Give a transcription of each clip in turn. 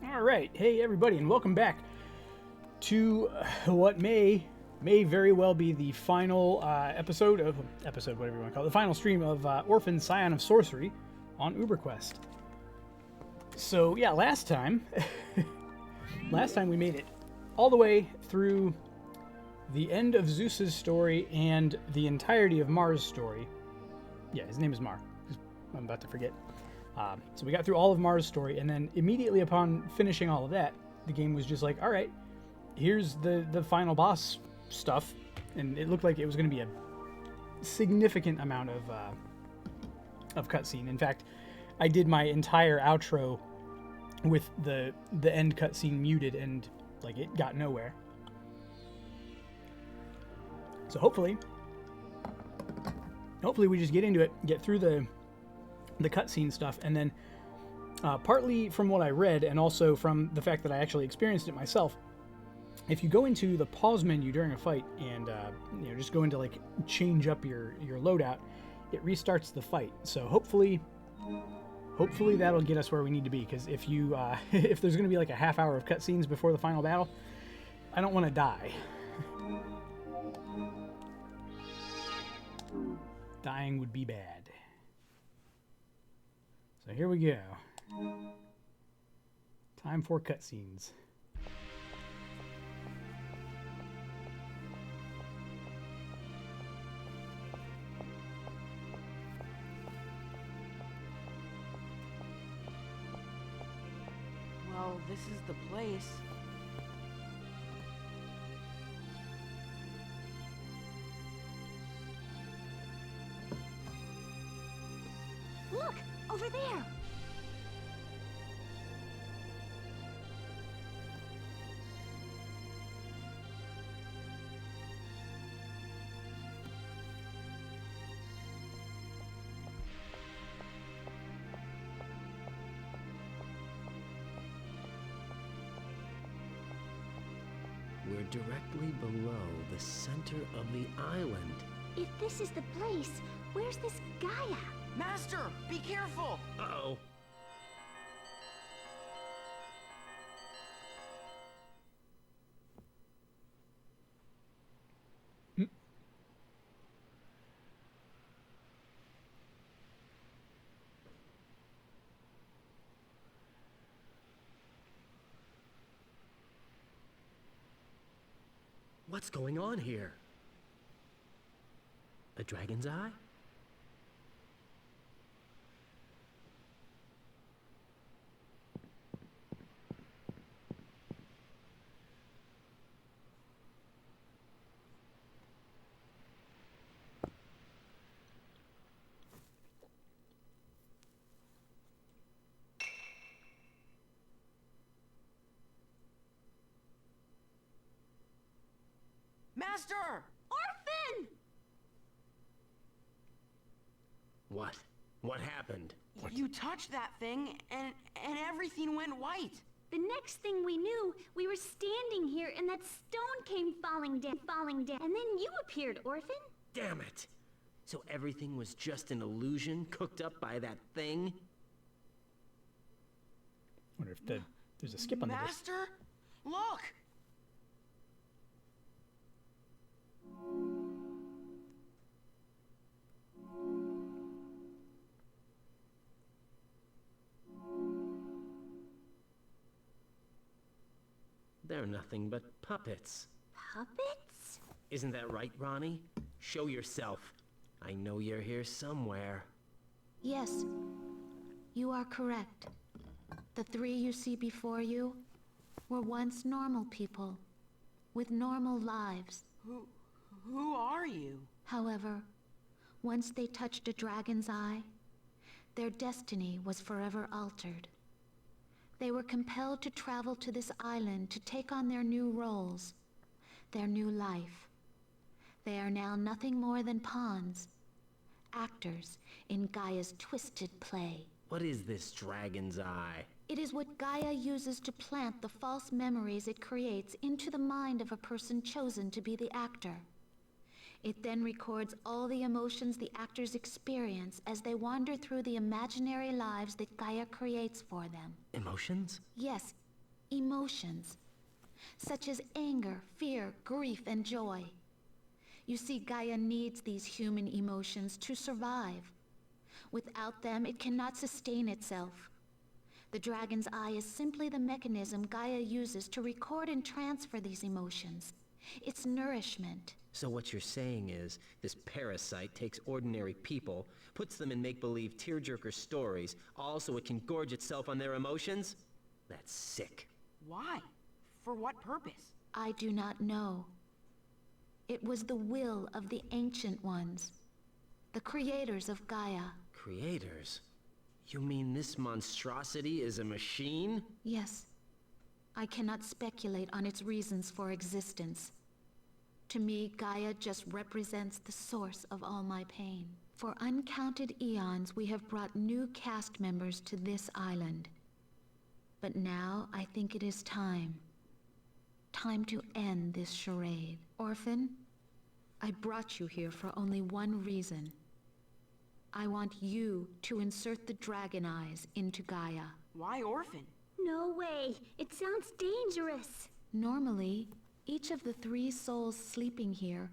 All right, hey everybody, and welcome back to what may very well be the final episode, whatever you want to call it, the final stream of Orphen, Scion of Sorcery on ÜberQuest. So yeah, last time we made it all the way through the end of Zeus's story and the entirety of Mars' story. Yeah, his name is Mar. I'm about to forget. So we got through all of Mars' story, and then immediately upon finishing all of that, the game was just like, all right, here's the final boss stuff, and it looked like it was going to be a significant amount of cutscene. In fact, I did my entire outro with the end cutscene muted, and like it got nowhere. So hopefully we just get into it, get through the cutscene stuff, and then partly from what I read, and also from the fact that I actually experienced it myself, if you go into the pause menu during a fight and just go into like change up your loadout, it restarts the fight. So hopefully that'll get us where we need to be. Because if you if there's going to be like a half hour of cutscenes before the final battle, I don't want to die. Dying would be bad. So here we go. Time for cutscenes. Well, this is the place. Look! Over there! We're directly below the center of the island. If this is the place, where's this Gaia? Master, be careful! Uh-oh. What's going on here? A dragon's eye? Master! Orphen! What? What happened? You touched that thing, and everything went white. The next thing we knew, we were standing here and that stone came falling down. And then you appeared, Orphen. Damn it! So everything was just an illusion cooked up by that thing? Wonder if there's a skip on the disc. Master? Look! They're nothing but puppets. Puppets? Isn't that right, Ronnie? Show yourself. I know you're here somewhere. Yes, you are correct. The three you see before you were once normal people with normal lives. Who are you? However, once they touched a dragon's eye, their destiny was forever altered. They were compelled to travel to this island to take on their new roles, their new life. They are now nothing more than pawns, actors in Gaia's twisted play. What is this dragon's eye? It is what Gaia uses to plant the false memories it creates into the mind of a person chosen to be the actor. It then records all the emotions the actors experience as they wander through the imaginary lives that Gaia creates for them. Emotions? Yes, emotions, such as anger, fear, grief, and joy. You see, Gaia needs these human emotions to survive. Without them, it cannot sustain itself. The dragon's eye is simply the mechanism Gaia uses to record and transfer these emotions. It's nourishment. So what you're saying is, this parasite takes ordinary people, puts them in make-believe tearjerker stories, all so it can gorge itself on their emotions? That's sick. Why? For what purpose? I do not know. It was the will of the Ancient Ones, the creators of Gaia. Creators? You mean this monstrosity is a machine? Yes. I cannot speculate on its reasons for existence. To me, Gaia just represents the source of all my pain. For uncounted eons, we have brought new cast members to this island. But now, I think it is time. Time to end this charade. Orphen, I brought you here for only one reason. I want you to insert the dragon eyes into Gaia. Why Orphen? No way. It sounds dangerous. Normally, each of the 3 souls sleeping here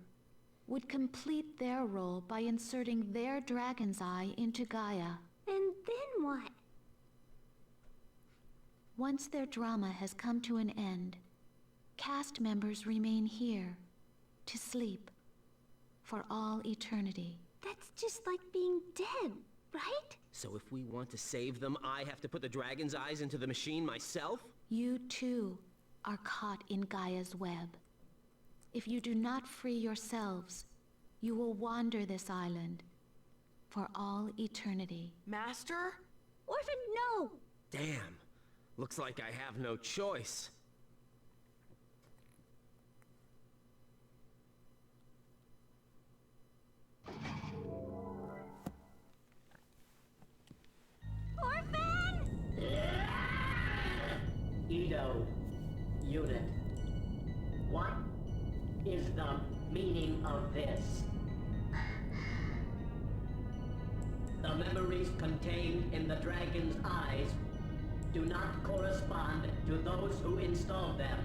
would complete their role by inserting their dragon's eye into Gaia. And then what? Once their drama has come to an end, cast members remain here to sleep for all eternity. That's just like being dead, right? So if we want to save them, I have to put the dragon's eyes into the machine myself? You too are caught in Gaia's web. If you do not free yourselves, you will wander this island for all eternity. Master? Orphen, no! Damn. Looks like I have no choice. Orphen! Edo, unit. What is the meaning of this? The memories contained in the dragon's eyes do not correspond to those who installed them.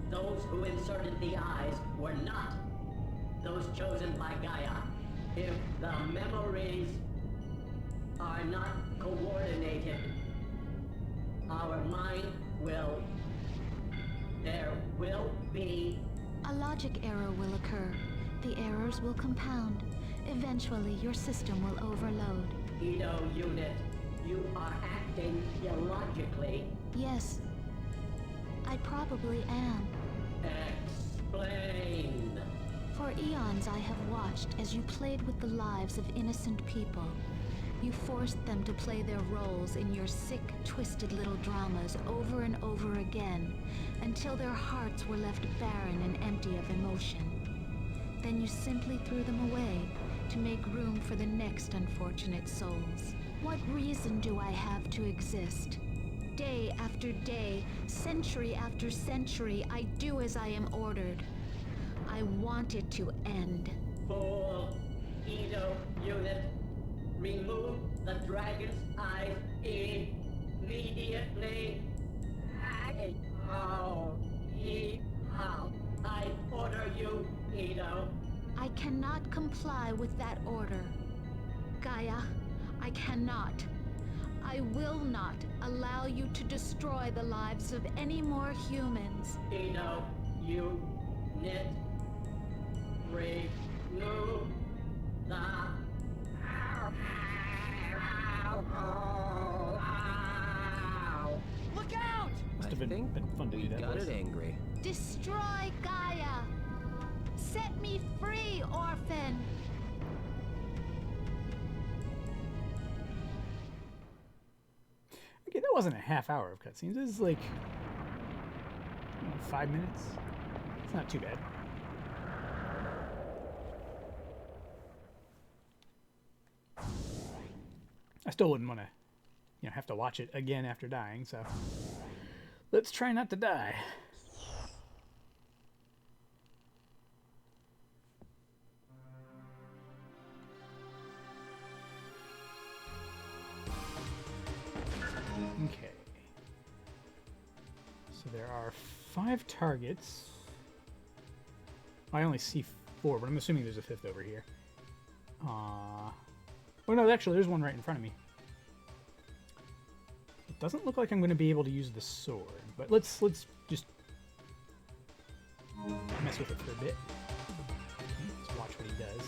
Those who inserted the eyes were not those chosen by Gaia. If the memories are not coordinated, our mind will... There will be... A logic error will occur. The errors will compound. Eventually, your system will overload. Edo unit, you are acting illogically. Yes, I probably am. Explain. For eons I have watched as you played with the lives of innocent people. You forced them to play their roles in your sick, twisted little dramas over and over again, until their hearts were left barren and empty of emotion. Then you simply threw them away to make room for the next unfortunate souls. What reason do I have to exist? Day after day, century after century, I do as I am ordered. I want it to end. Fool. Edo unit, remove the dragon's eyes immediately. I order you, Edo. I cannot comply with that order. Gaia, I cannot. I will not allow you to destroy the lives of any more humans. Edo, unit, remove the... Look out! Must have been fun to do that. Got voice. it angry. Destroy Gaia! Set me free, Orphen! Okay, that wasn't a half hour of cutscenes. This is like 5 minutes. It's not too bad. I still wouldn't want to, have to watch it again after dying. So let's try not to die. Okay. So there are 5 targets. I only see 4, but I'm assuming there's a 5th over here. Oh no, actually there's one right in front of me. It doesn't look like I'm going to be able to use the sword, but let's just mess with it for a bit. Okay, let's watch what he does.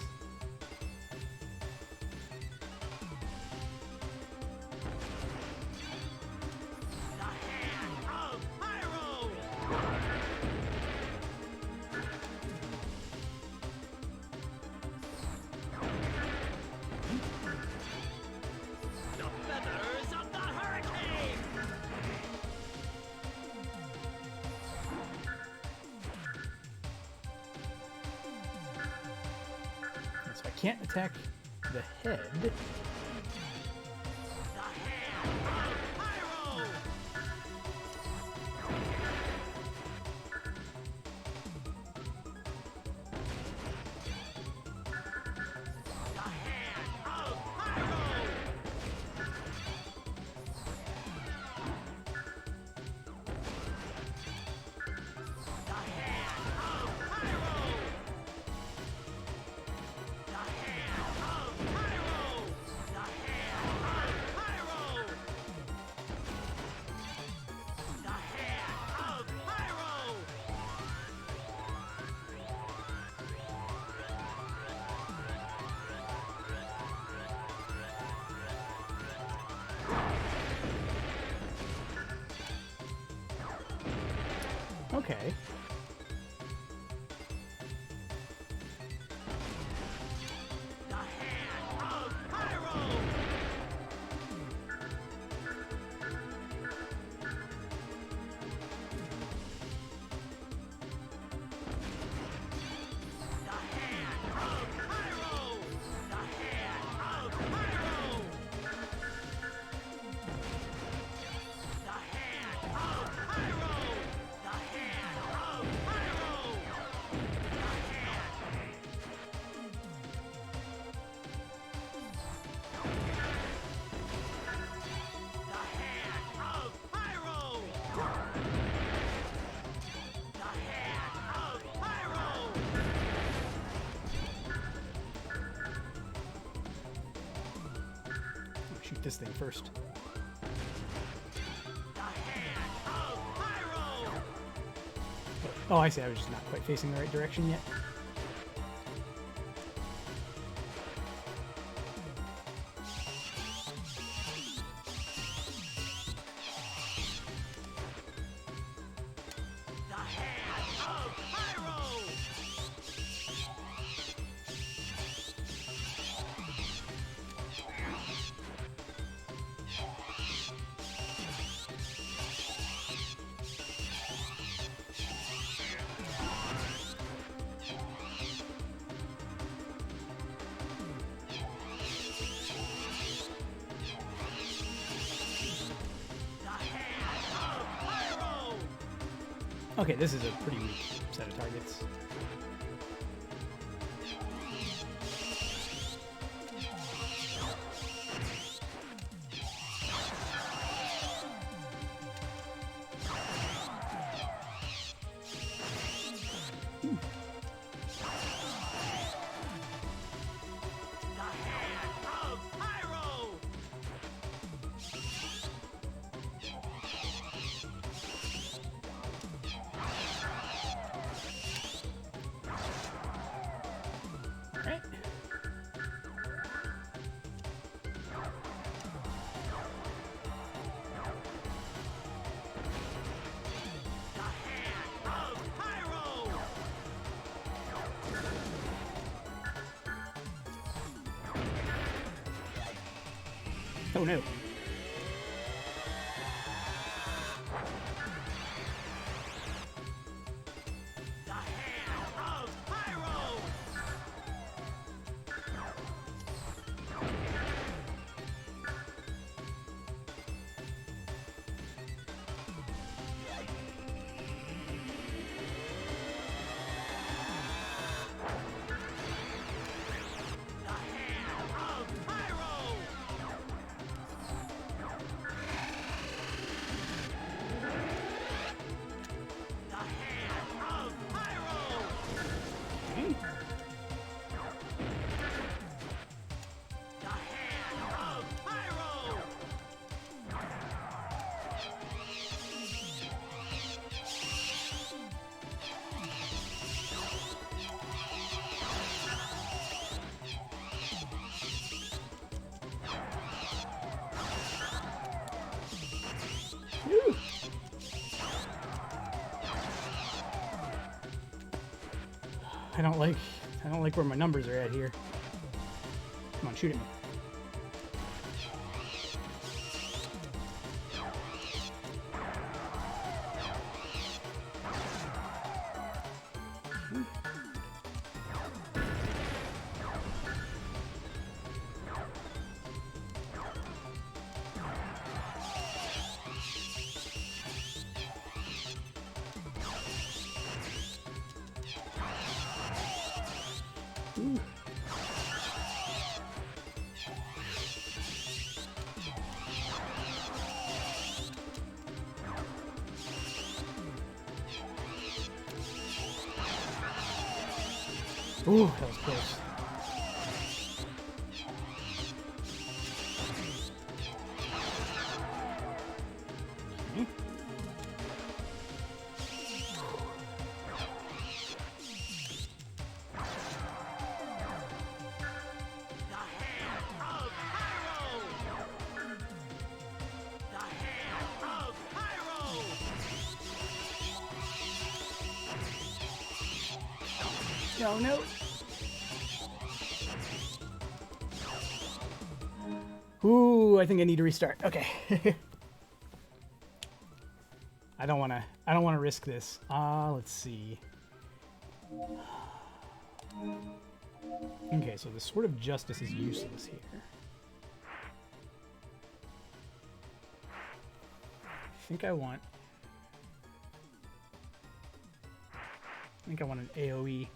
So I can't attack the head. Okay. Shoot this thing first. Oh, I see. I was just not quite facing the right direction yet. Okay, this is a pretty weak set of targets. Oh no. I don't like where my numbers are at here. Come on, shoot at me. Ooh, that was close. Okay. No, no. Ooh, I think I need to restart. Okay. I don't wanna risk this. Let's see. Okay, so the Sword of Justice is useless here. I think I want an AoE.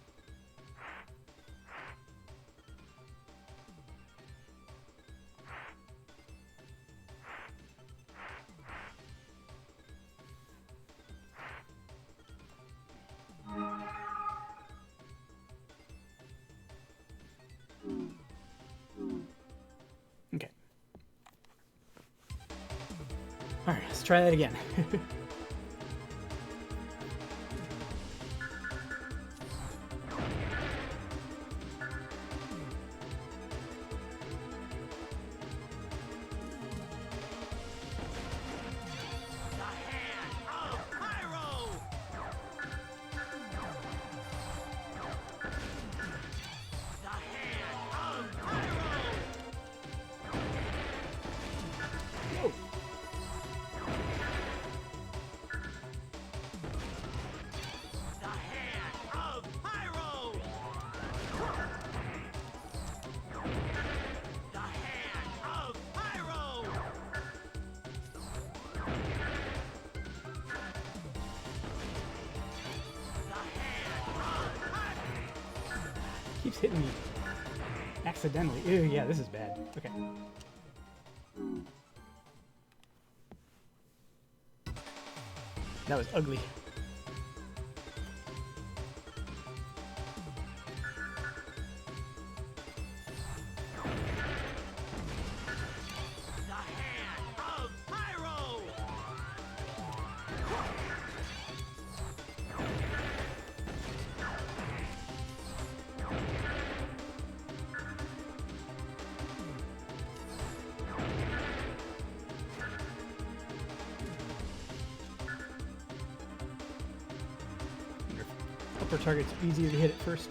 Okay. All right, let's try that again. Keeps hitting me accidentally. Ew, yeah, this is bad. Okay. That was ugly. Upper target's easier to hit at first.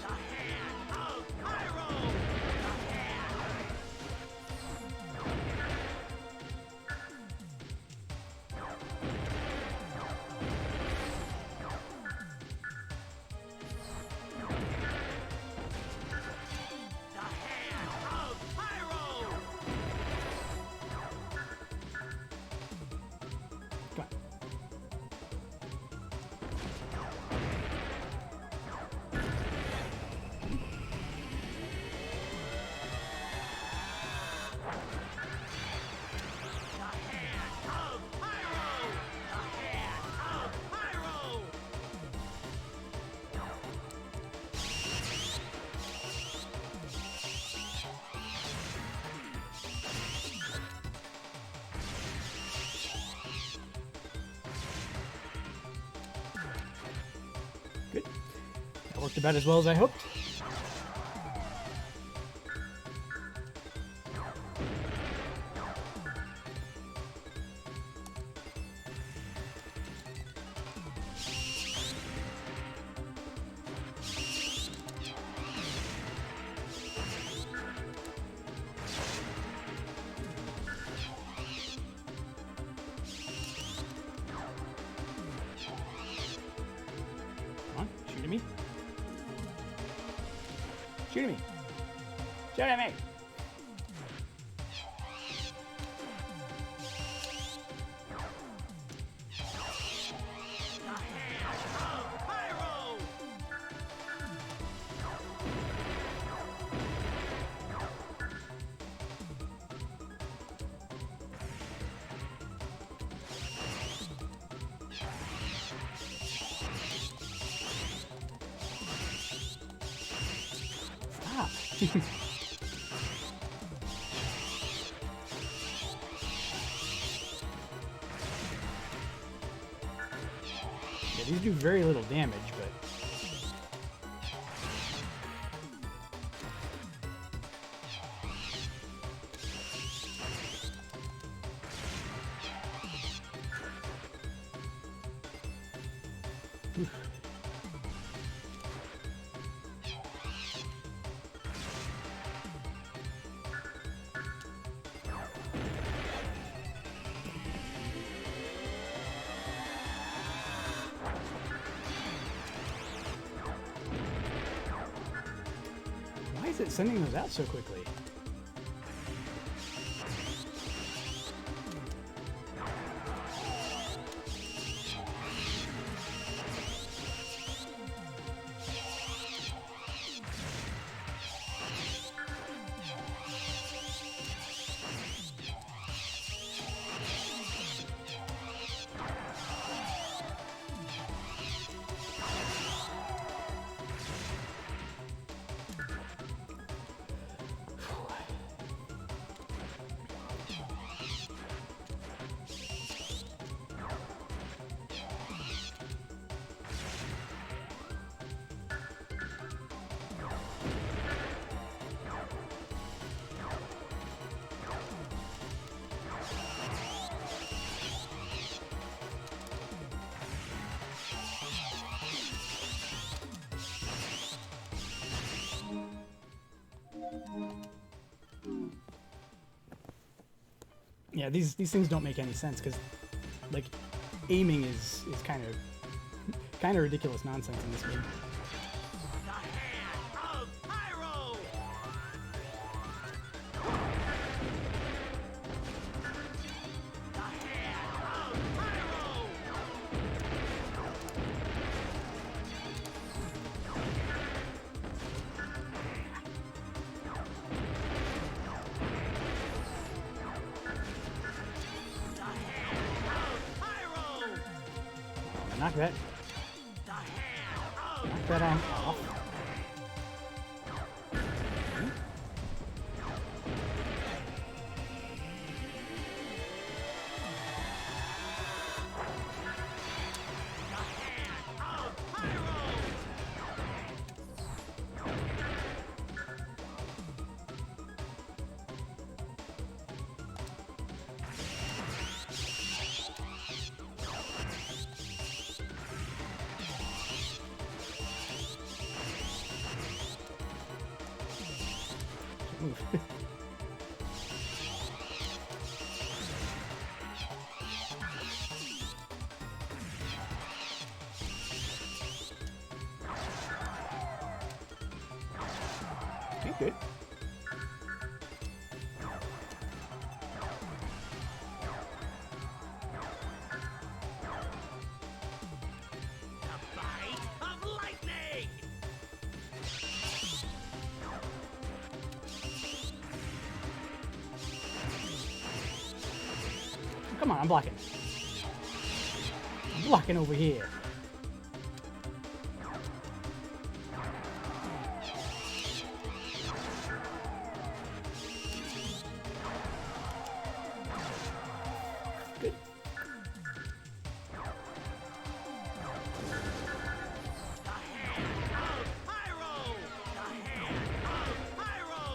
Good. That worked about as well as I hoped. at me. Shoot at me. Shoot at me. Yeah, these do very little damage, but... Why is it sending those out so quickly? Yeah, these things don't make any sense because, like, aiming is kind of ridiculous nonsense in this game. The hand of Pyro! The hand of Pyro! Knock that on off. Move. Okay, good. The bite of lightning! Come on, I'm blocking. I'm blocking over here. Good. The hand of Pyro! The hand of Pyro!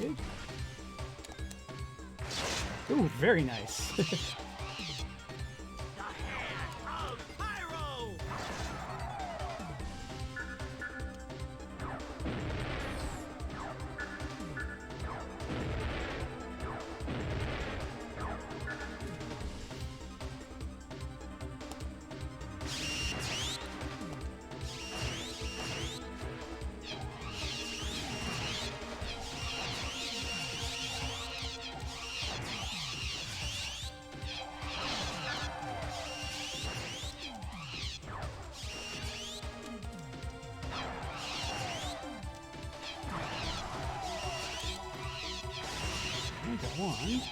Good. Ooh, very nice. The hand of Pyro! I got one.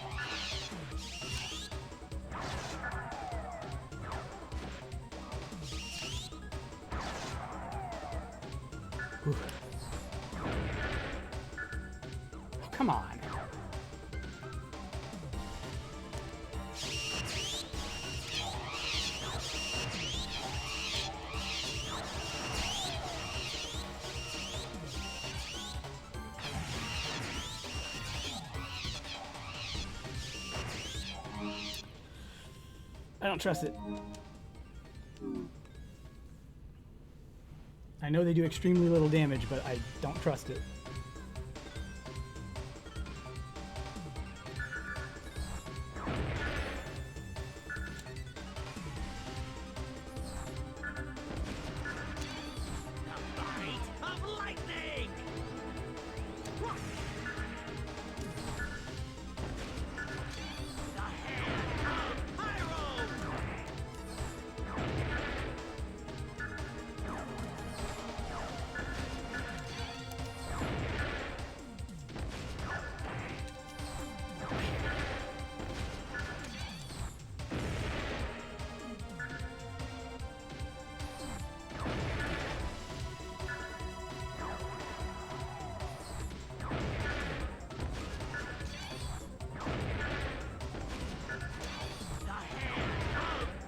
Ooh. Oh, come on. I don't trust it. I know they do extremely little damage, but I don't trust it. The bite of lightning! The hand of Pyro! The hand of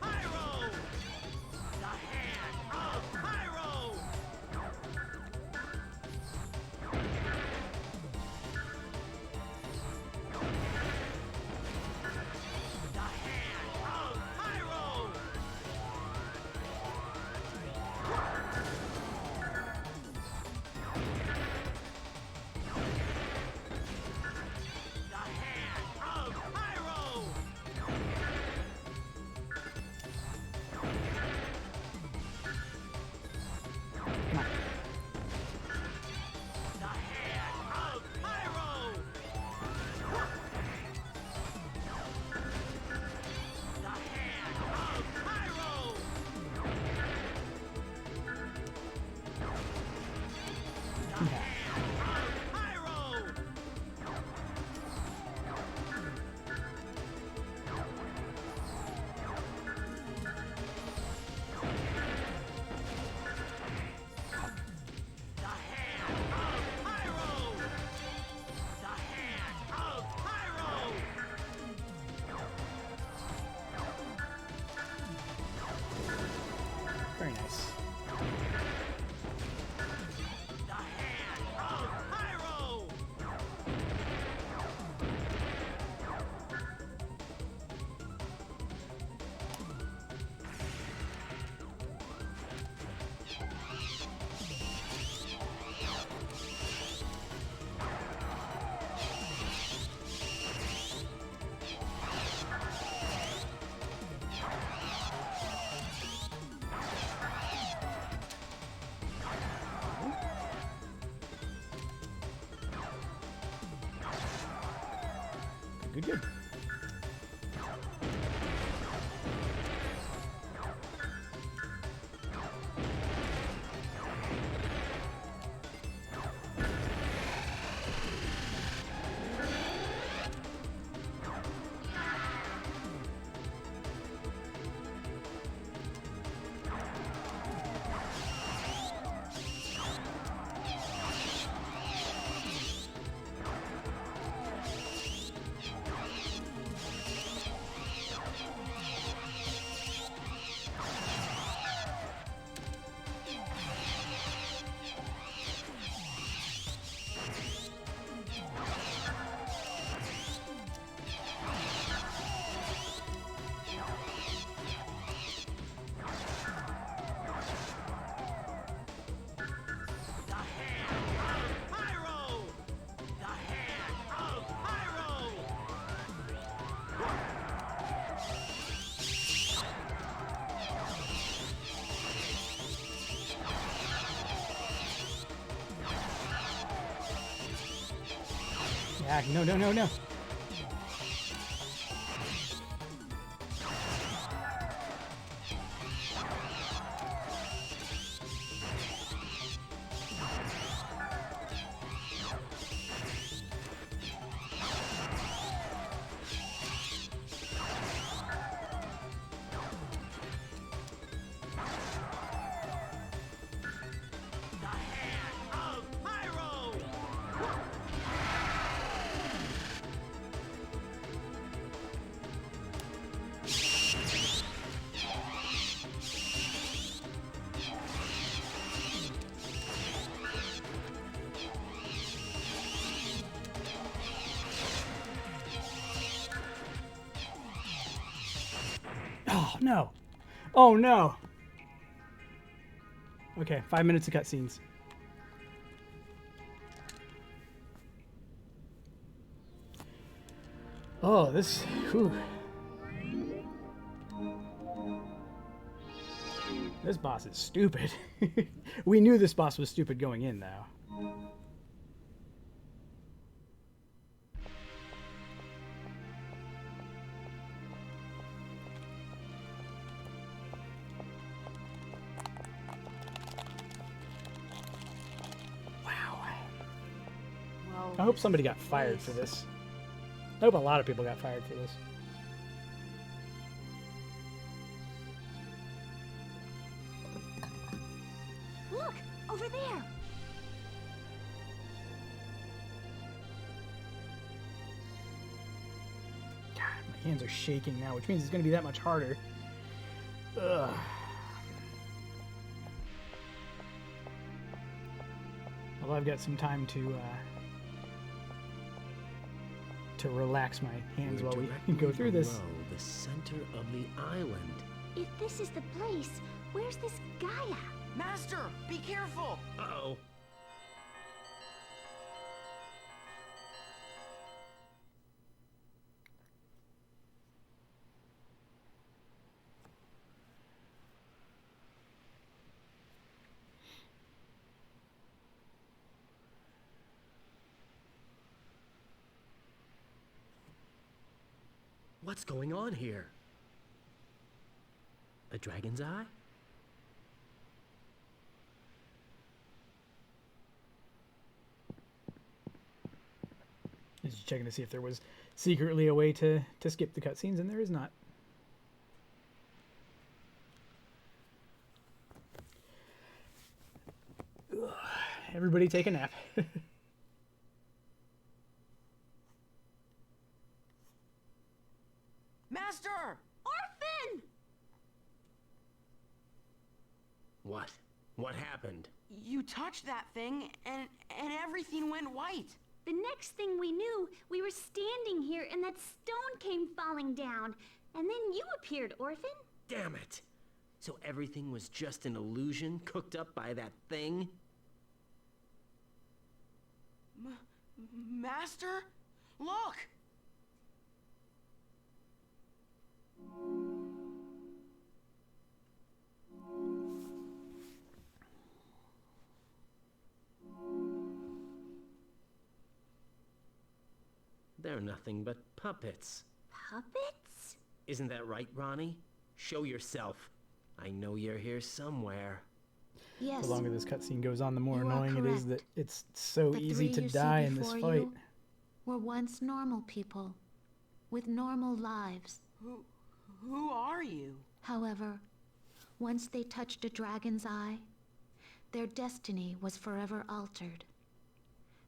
Pyro! The hand of Pyro! The hand of Pyro! The hand of Pyro! Come on. The hand of Pyro! The hand of Pyro! The Okay. hand of Pyro! The hand of Pyro! The hand of Pyro! Very nice. The hand of Pyro! Good, good. Yeah, no, no, no, no. The hand of Pyro! Oh, no. Oh, no. Okay, 5 minutes of cutscenes. Oh, this... Whew. This boss is stupid. We knew this boss was stupid going in, though. Wow. Well, I hope somebody got fired for this. I hope a lot of people got fired for this. Look, over there. God, my hands are shaking now, which means it's going to be that much harder. Ugh. Although I've got some time to relax my hands We're while we directly go through this. below the center of the island. If this is the place, where's this Gaia? Master, be careful! Uh-oh. What's going on here? A dragon's eye? Just checking to see if there was secretly a way to skip the cutscenes, and there is not. Ugh. Everybody take a nap. Master! Orphen! What? What happened? You touched that thing, and everything went white. The next thing we knew, we were standing here and that stone came falling down. And then you appeared, Orphen. Damn it! So everything was just an illusion cooked up by that thing? Master? Look! They're nothing but puppets. Puppets? Isn't that right, Ronnie? Show yourself. I know you're here somewhere. Yes, The longer this cutscene goes on, the more You are annoying it is that correct. it's so the easy three to you see die in this before fight. you were once normal people with normal lives. Who are you? However, once they touched a dragon's eye, their destiny was forever altered.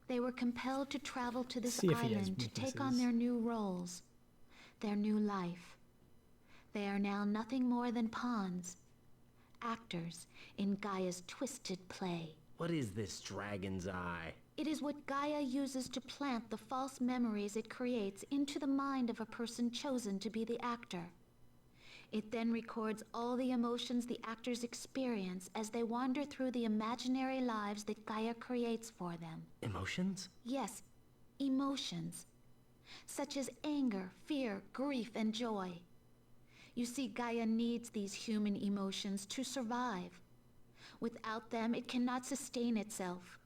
They were compelled to travel to this See if he has island to take on weaknesses. their new roles, their new life. They are now nothing more than pawns, actors in Gaia's twisted play. What is this dragon's eye? It is what Gaia uses to plant the false memories it creates into the mind of a person chosen to be the actor. It then records all the emotions the actors experience as they wander through the imaginary lives that Gaia creates for them. Emotions? Yes, emotions, such as anger, fear, grief, and joy. You see, Gaia needs these human emotions to survive. Without them, it cannot sustain itself.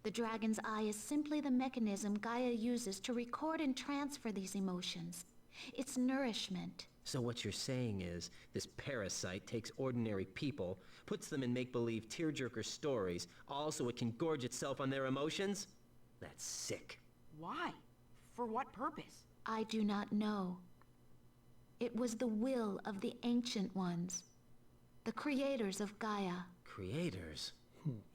The dragon's eye is simply the mechanism Gaia uses to record and transfer these emotions. It's nourishment. So what you're saying is, this parasite takes ordinary people, puts them in make-believe tearjerker stories, all so it can gorge itself on their emotions? That's sick. Why? For what purpose? I do not know. It was the will of the Ancient Ones, the creators of Gaia. Creators?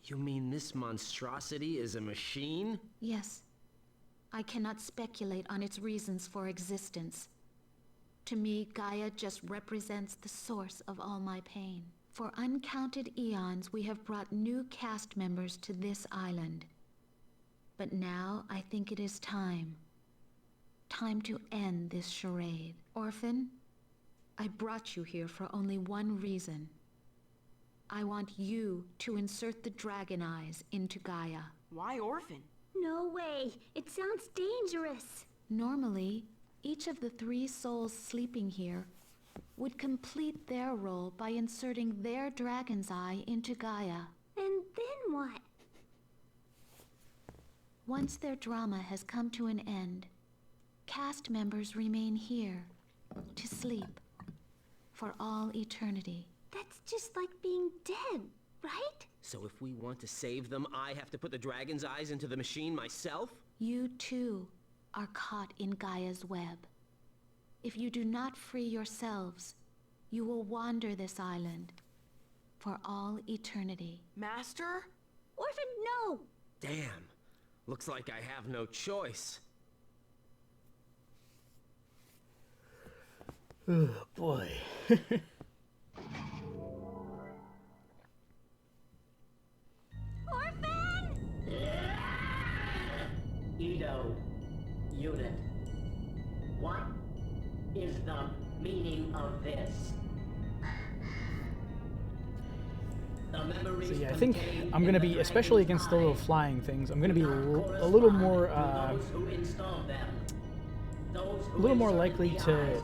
You mean this monstrosity is a machine? Yes. I cannot speculate on its reasons for existence. To me, Gaia just represents the source of all my pain. For uncounted eons, we have brought new cast members to this island. But now, I think it is time. Time to end this charade. Orphen, I brought you here for only one reason. I want you to insert the dragon eyes into Gaia. Why Orphen? No way. It sounds dangerous. Normally, each of the 3 souls sleeping here would complete their role by inserting their dragon's eye into Gaia. And then what? Once their drama has come to an end, cast members remain here to sleep for all eternity. That's just like being dead, right? So if we want to save them, I have to put the dragon's eyes into the machine myself? You too are caught in Gaia's web. If you do not free yourselves, you will wander this island for all eternity. Master? Orphen, no! Damn. Looks like I have no choice. Oh, boy. Orphen! Edo, unit. What is the meaning of this? The memories So yeah, I think I'm going to be, especially against the little flying things, I'm going to be a little more, a little more likely to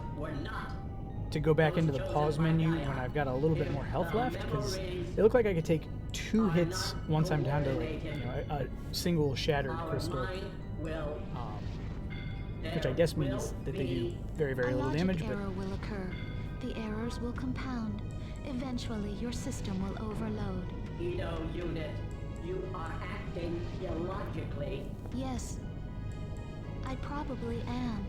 go back into the pause menu when I've got a little bit more health left, because they look like I could take 2 hits once I'm down to, like, you know, a single shattered crystal, which I guess means that they do very, very little damage. But error will occur. The errors will compound. Eventually, your system will overload. Edo unit, you are acting illogically. Yes, I probably am.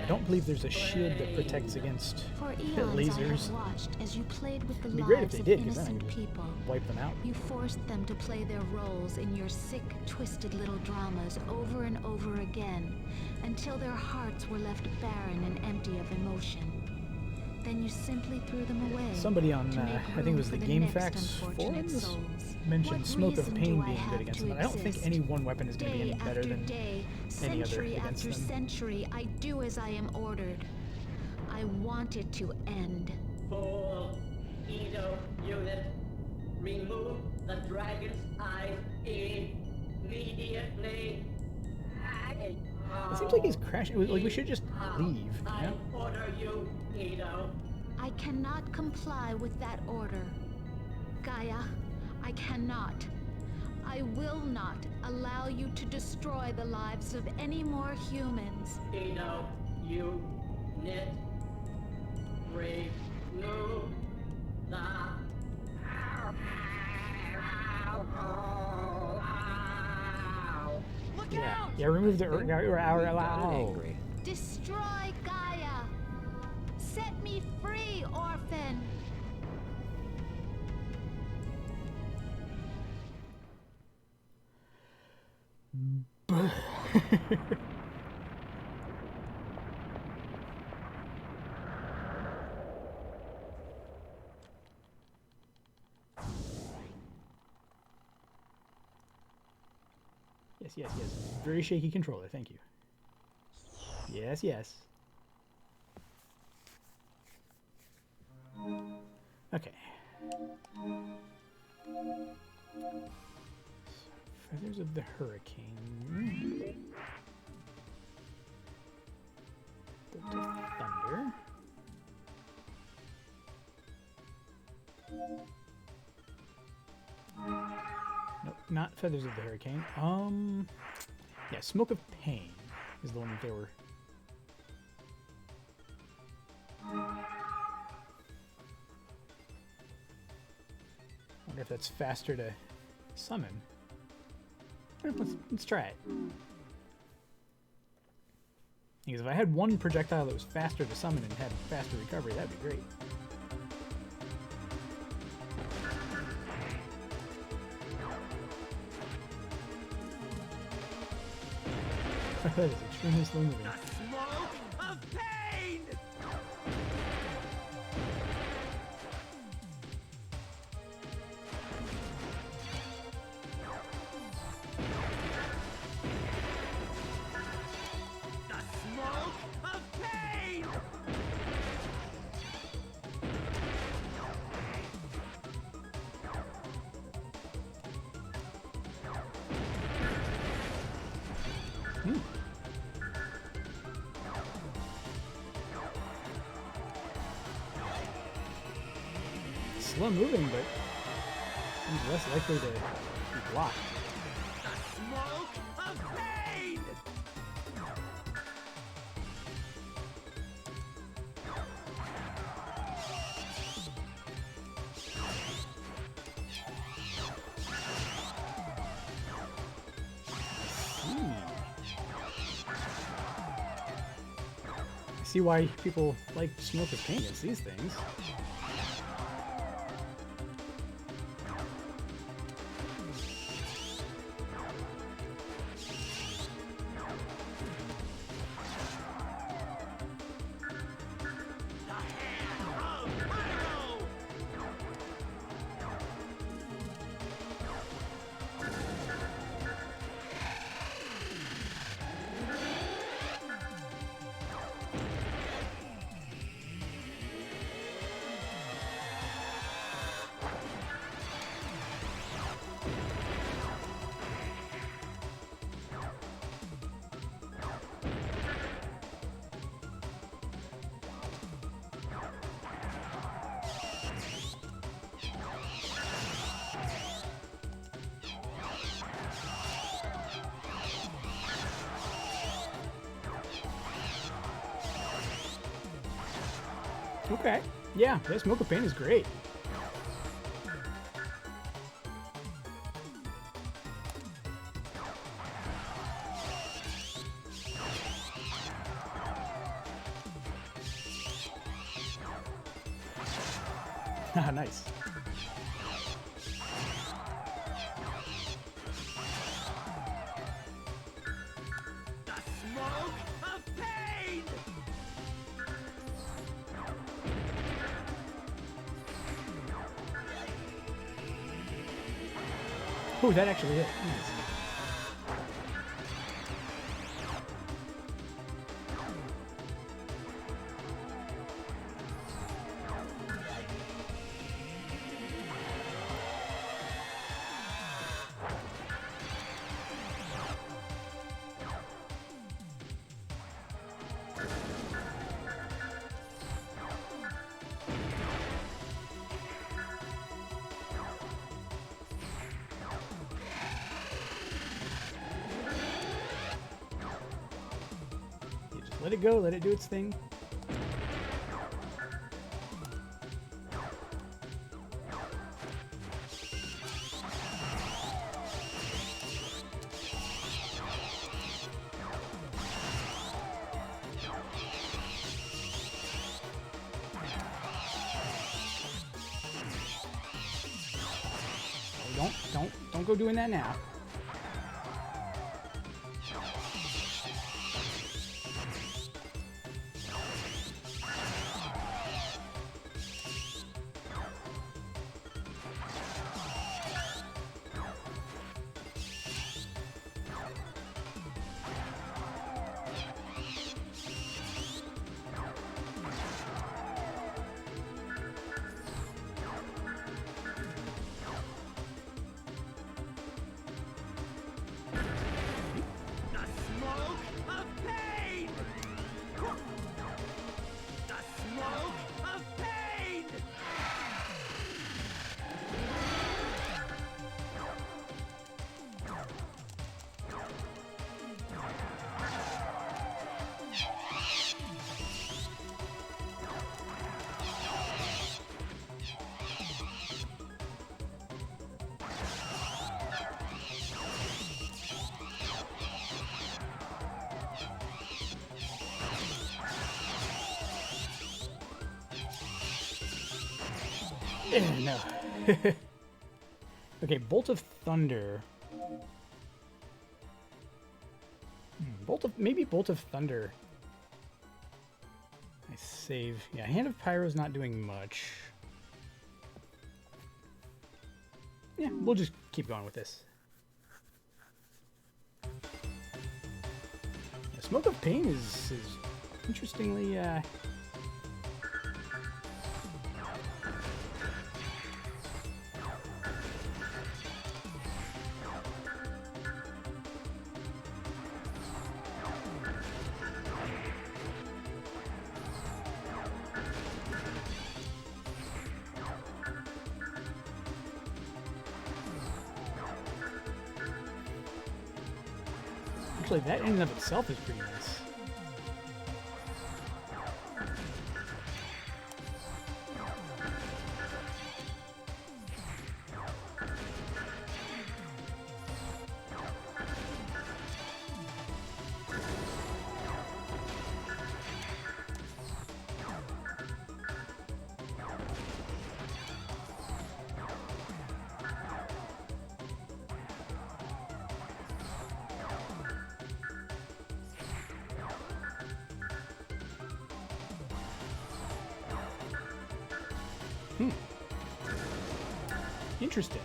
I don't believe there's a shield that protects against For eons, I lasers. have watched as you played with the It'd be great if lives they of did, because then I innocent could just people. wipe them out. You forced them to play their roles in your sick, twisted little dramas over and over again, until their hearts were left barren and empty of emotion. Then you simply threw them away. Somebody on, to make I think it was room the for Game next Facts unfortunate forums, souls. mentioned What Smoke of reason Pain do I being have good against to them. I don't think exist? any one weapon is going to be any better than Day, any other century against after them. century, I do as I am ordered. I want it to end. Full Edo unit, remove the dragon's eyes immediately. It seems like he's crashing. Like, we should just leave, you I know? order you, Edo. I cannot comply with that order. Gaia, I cannot. I will not allow you to destroy the lives of any more humans. Edo, unit, remove the... Look Yeah, out! yeah. Remove the. Angry. Destroy Gaia! Set me free, Orphen! Yes, yes, yes. Very shaky controller. Thank you. Yes, yes. Okay. Feathers of the Hurricane. Bolt of Thunder. Nope. not Feathers of the Hurricane. Yeah, Smoke of Pain is the one that they were. Wonder if that's faster to summon. Let's try it. Because if I had one projectile that was faster to summon and had faster recovery, that'd be great. That is extremely slow moving. The smoke of pain! The smoke of pain! Slow moving, but he's less likely to be blocked. The smoke of pain! I see why people like Smoke of Pain against these things. The hand of Pyro! Okay. Yeah, Smoke of Pain is great. Ah, nice. The smoke of pain! Oh, that actually hit. Nice. You just let it go, let it do its thing. Don't go doing that now. No. Okay, Bolt of Thunder. Maybe Bolt of Thunder. I save. Yeah, Hand of Pyro's not doing much. Yeah, we'll just keep going with this. Yeah, Smoke of Pain is interestingly actually, that in and of itself is pretty nice. Interesting.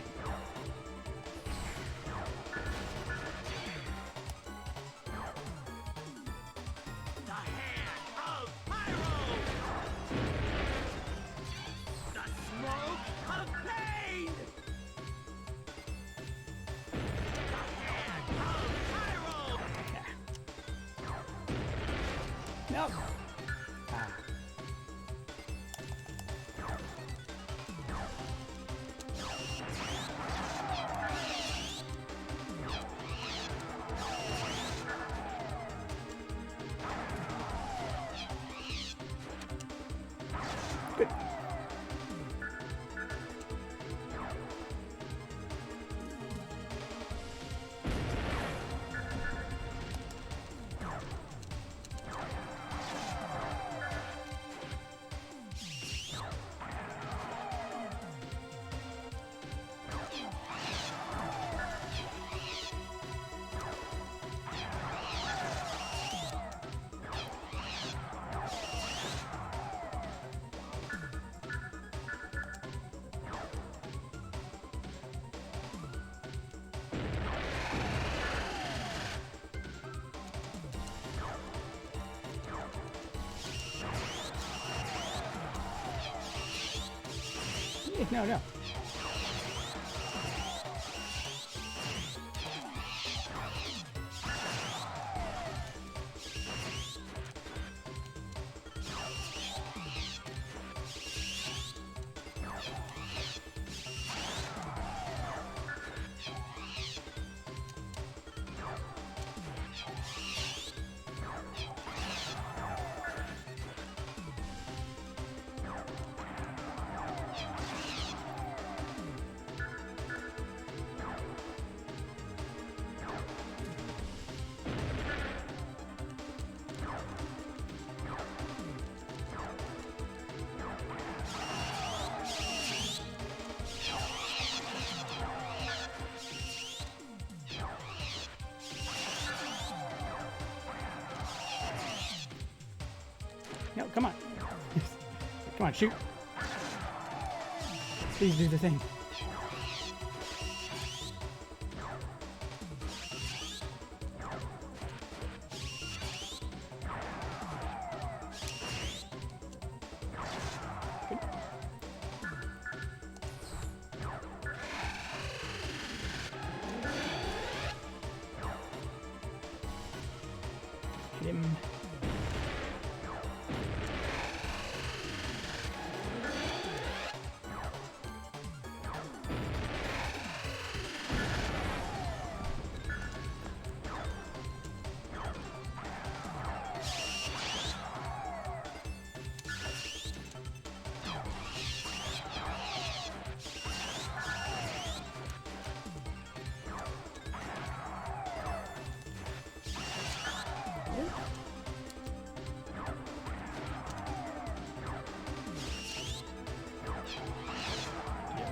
The hand of pyro! The smoke of pain! The hand of pyro! Nope. Ah. Good. No, no. No, come on. Come on, shoot. Please do the thing. Hit him.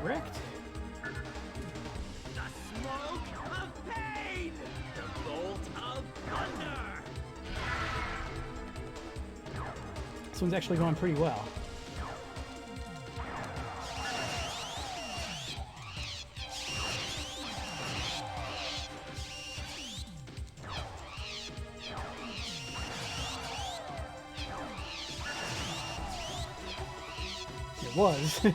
Correct. The smoke of pain! The bolt of thunder! This one's actually going pretty well. It was. The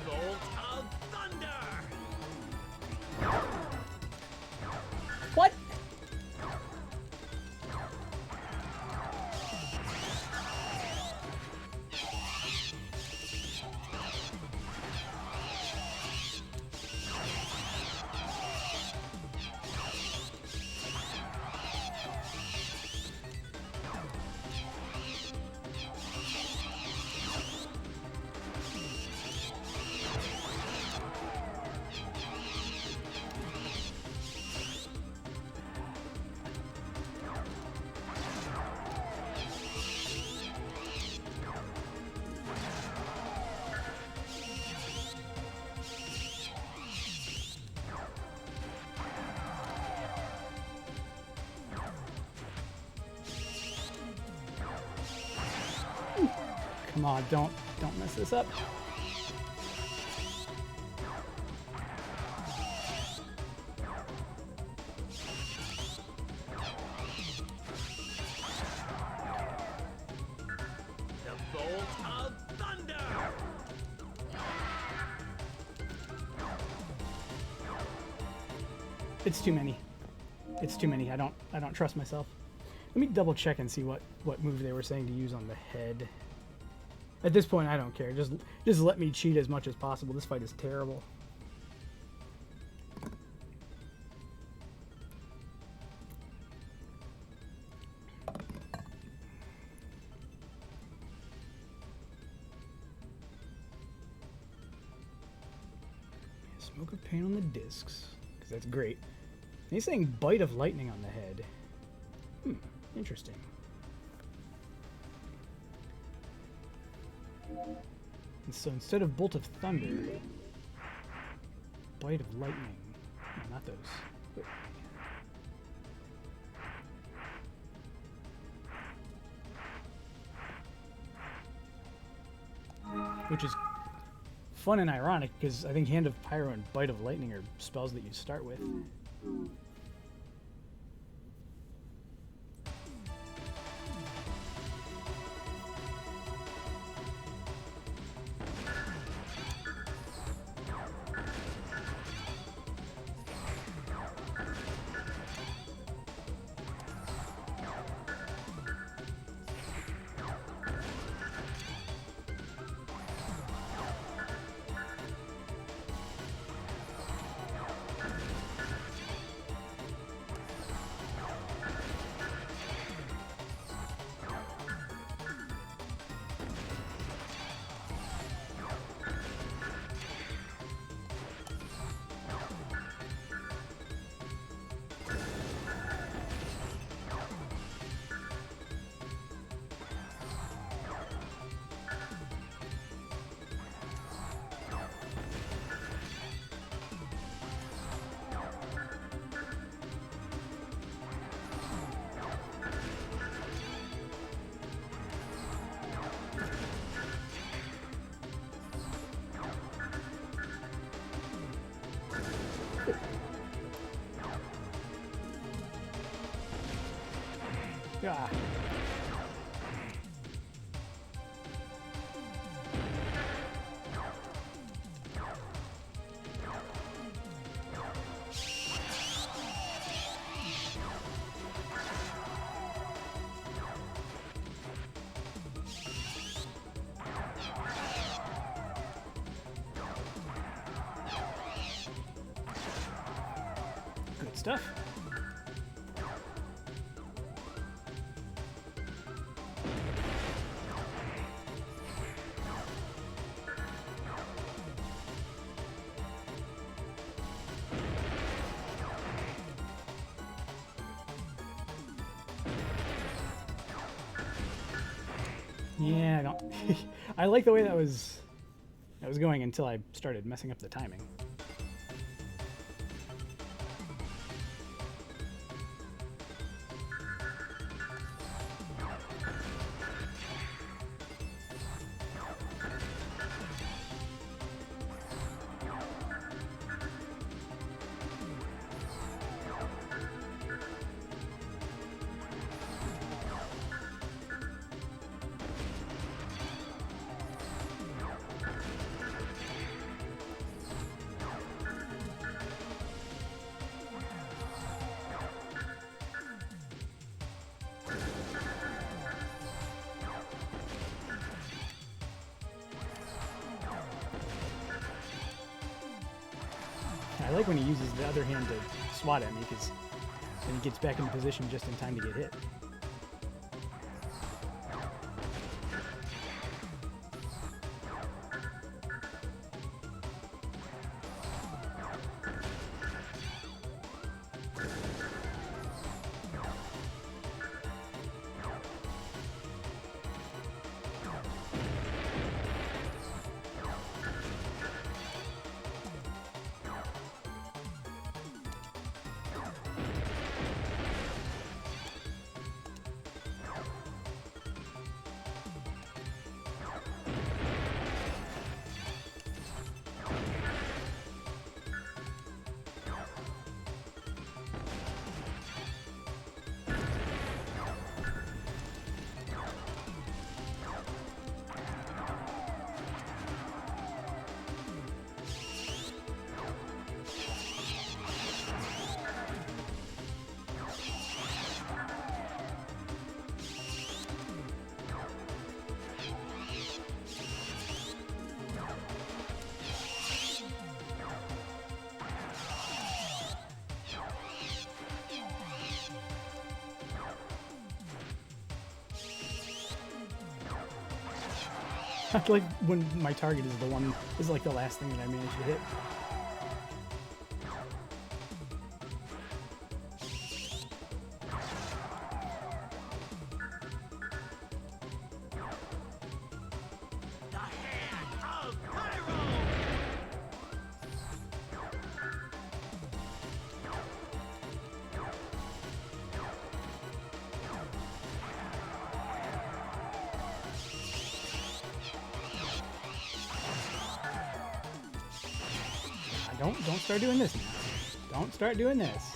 bolt of thunder! What? Come on, don't mess this up. The bolt of thunder! It's too many. It's too many. I don't trust myself. Let me double check and see what move they were saying to use on the head. At this point, I don't care. Just let me cheat as much as possible. This fight is terrible. Smoke of pain on the discs, because that's great. And he's saying bite of lightning on the head. Interesting. And so instead of bolt of thunder, bite of lightning. No, not those. Wait. Which is fun and ironic because I think Hand of Pyro and Bite of Lightning are spells that you start with. Ah. Good stuff. Yeah, I don't. I like the way that was going until I started messing up the timing. I like when he uses the other hand to swat at me, because then he gets back into position just in time to get hit. I like when my target is like the last thing that I managed to hit. The hand of Pyro! Don't start doing this now. Don't start doing this.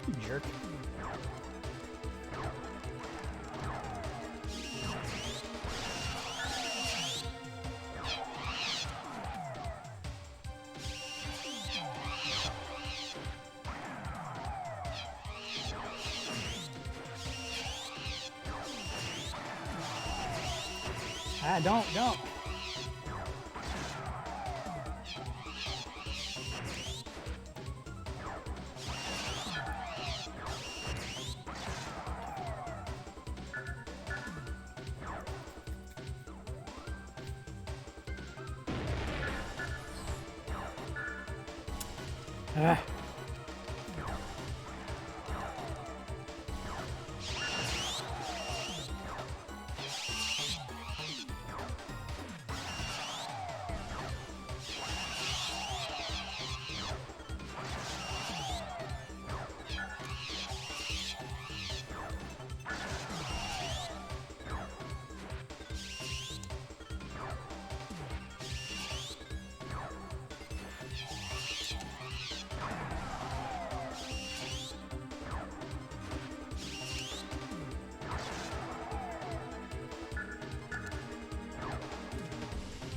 You jerk. Ah, don't. Ah.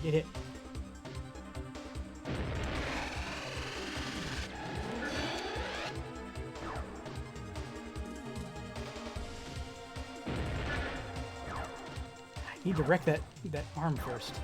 Get hit. Need to wreck that arm first.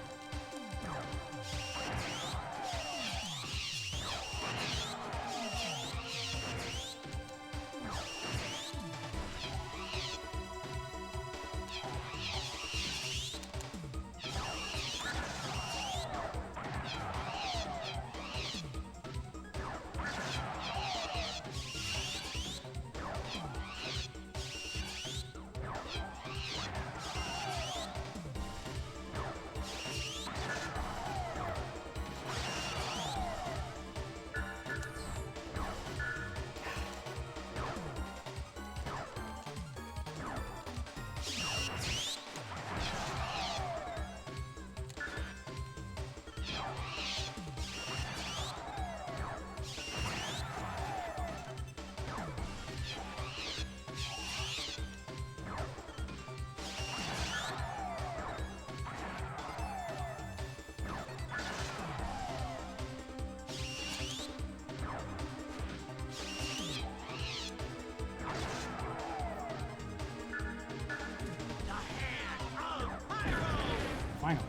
Finally.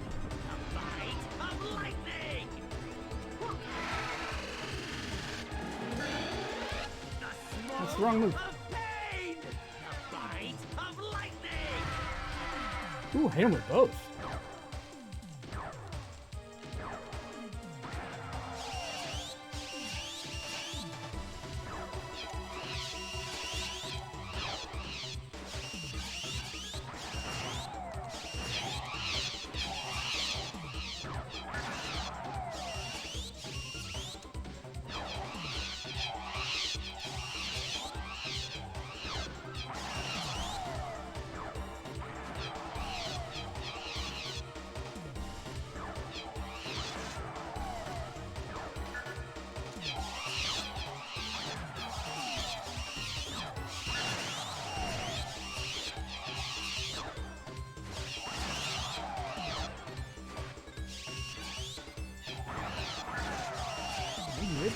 Bite of lightning! That's the wrong move. Of pain! The bite of lightning! Ooh, hit him with both. Good.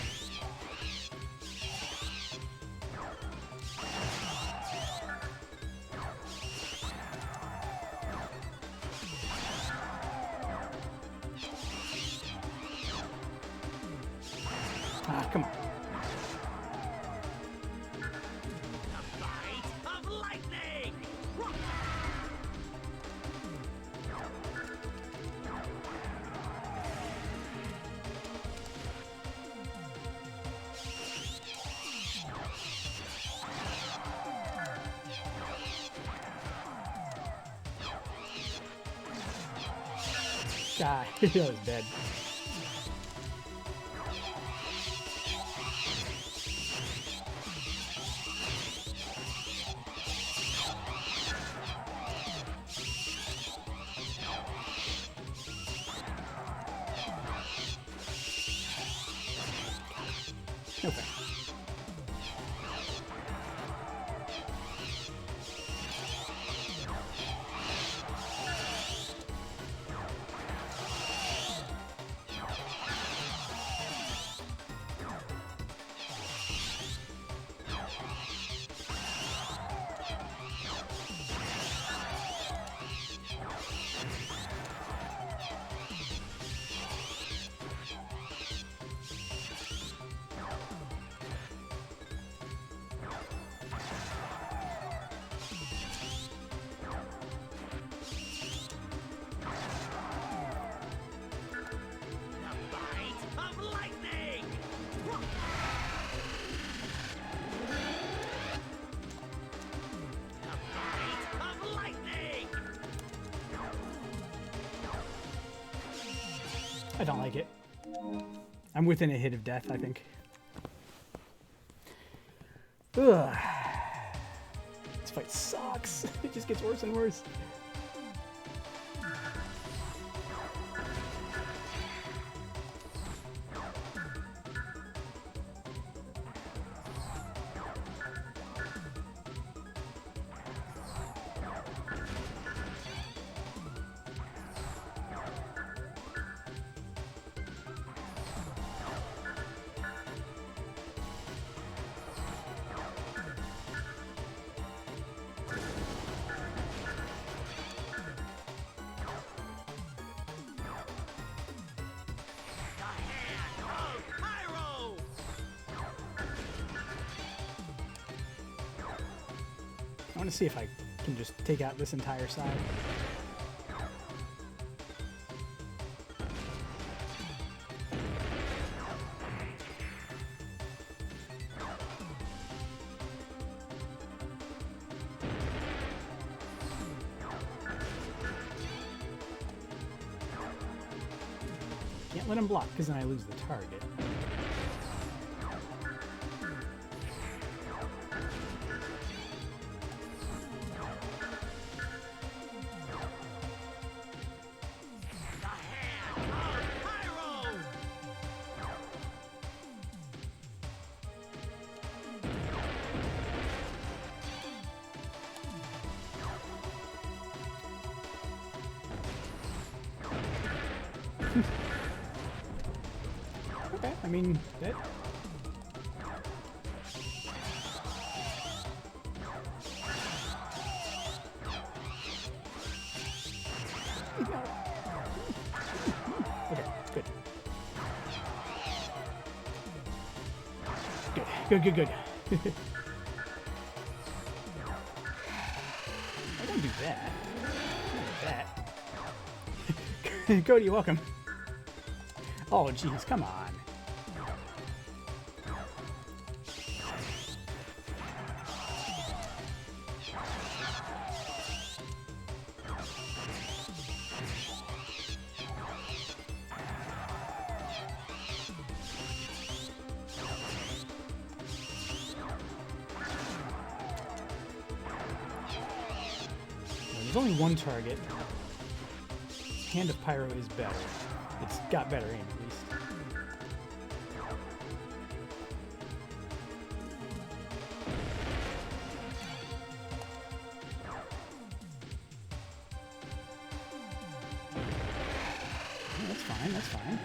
Ah, come on. The bite of lightning! God, he was dead. Okay. I don't like it. I'm within a hit of death, I think. Ugh. This fight sucks. It just gets worse and worse. I want to see if I can just take out this entire side. Can't let him block, because then I lose the target. Okay, I mean, that... Okay, good. Good. I don't do that. Don't do that. Cody, welcome. Oh, jeez, come on. There's only one target. Hand of Pyro is better. It's got better aim, at least. Yeah, that's fine, that's fine.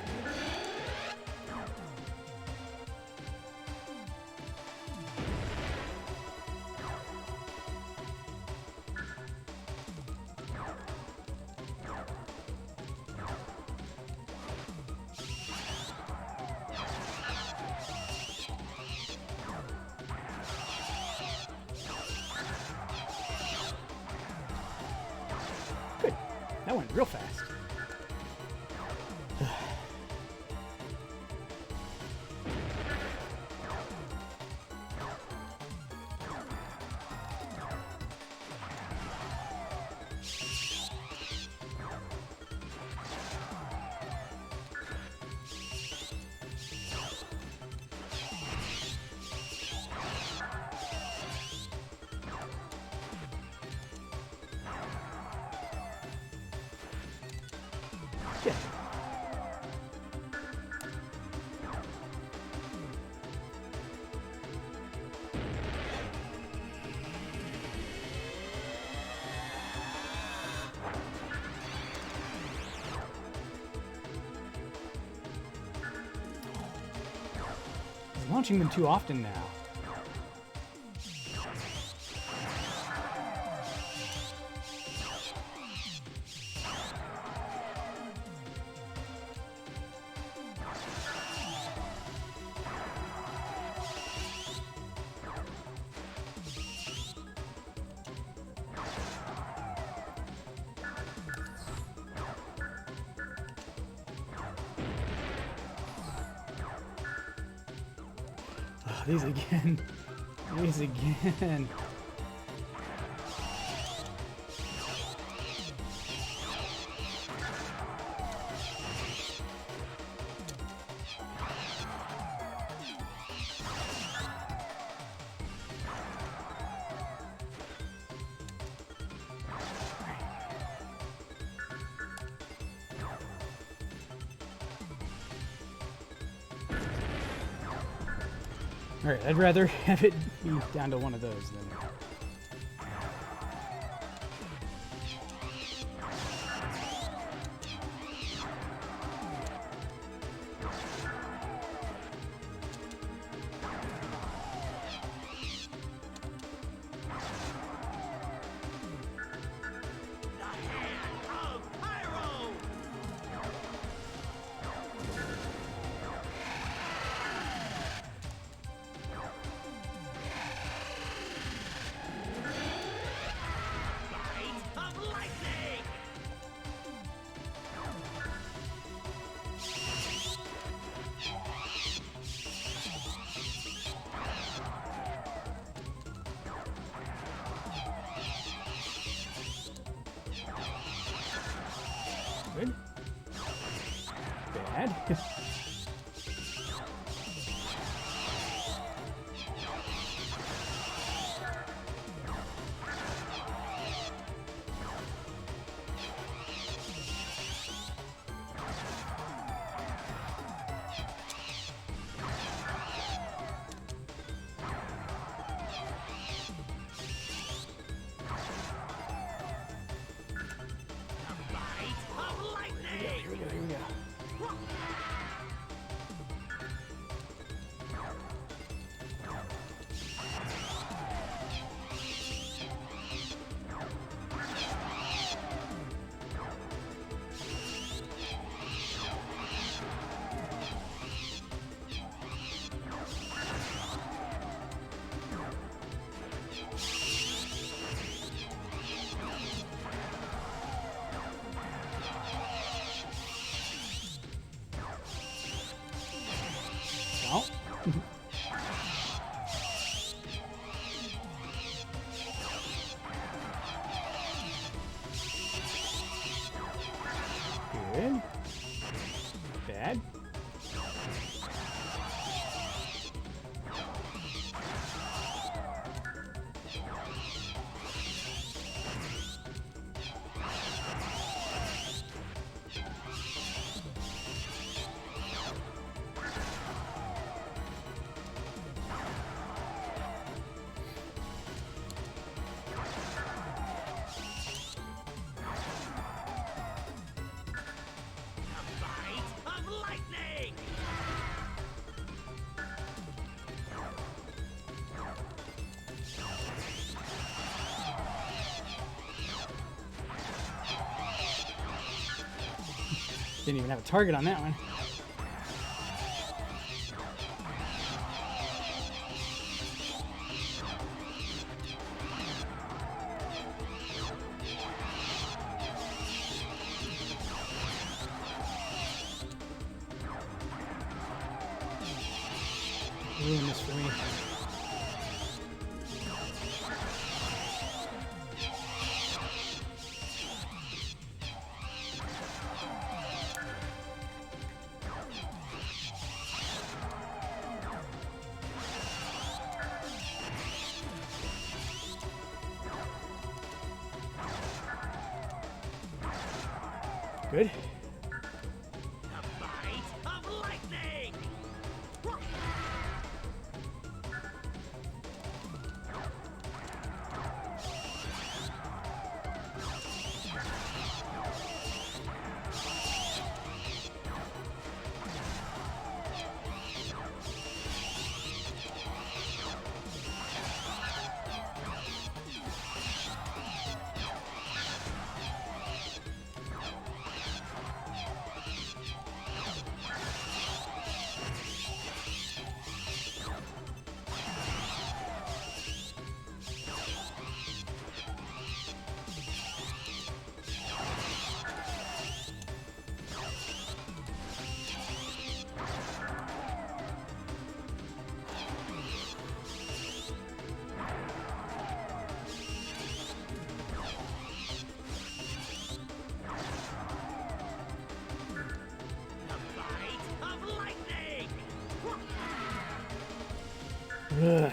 Good. That went real fast. Yeah. I'm launching them too often now. Oh, these again. These again. Alright, I'd rather have it be down to one of those than... bad. Well. Good. Bad. Didn't even have a target on that one. Ruin this for me. Good. Ugh.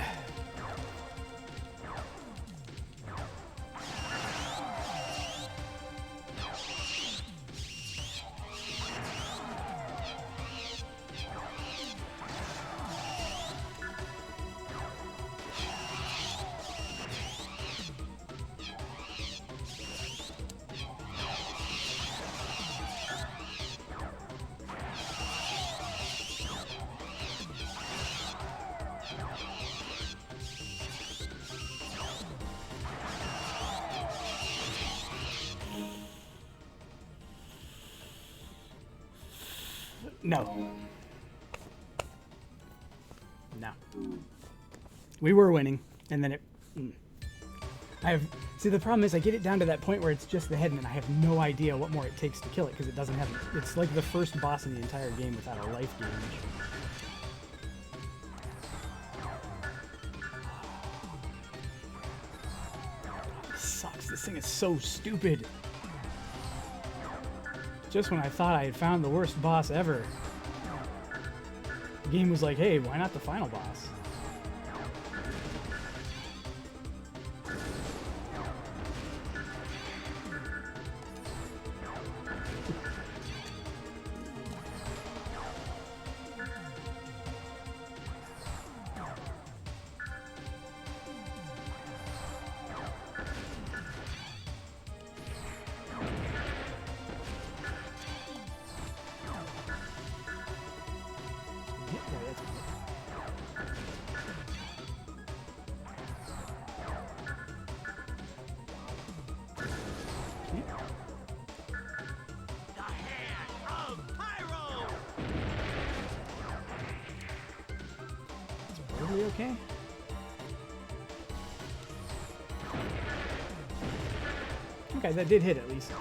No. No. We were winning, and then it... See, the problem is I get it down to that point where it's just the head, and I have no idea what more it takes to kill it, because it doesn't have... It's like the first boss in the entire game without a life gauge. This sucks. This thing is so stupid. Just when I thought I had found the worst boss ever, the game was like, hey, why not the final boss? The hand of Pyro! Totally okay. Okay, that did hit at least.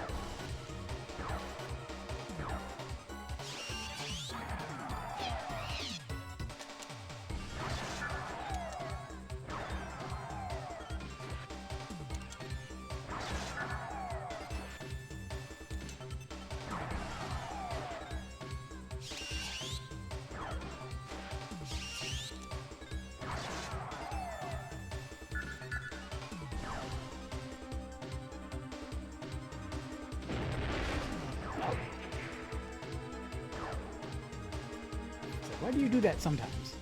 Why do you do that sometimes?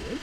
Good.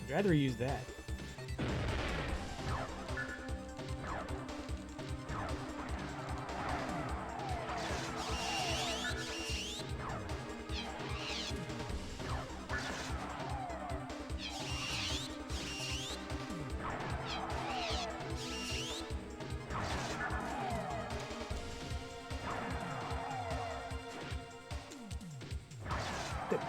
I'd rather use that. Good.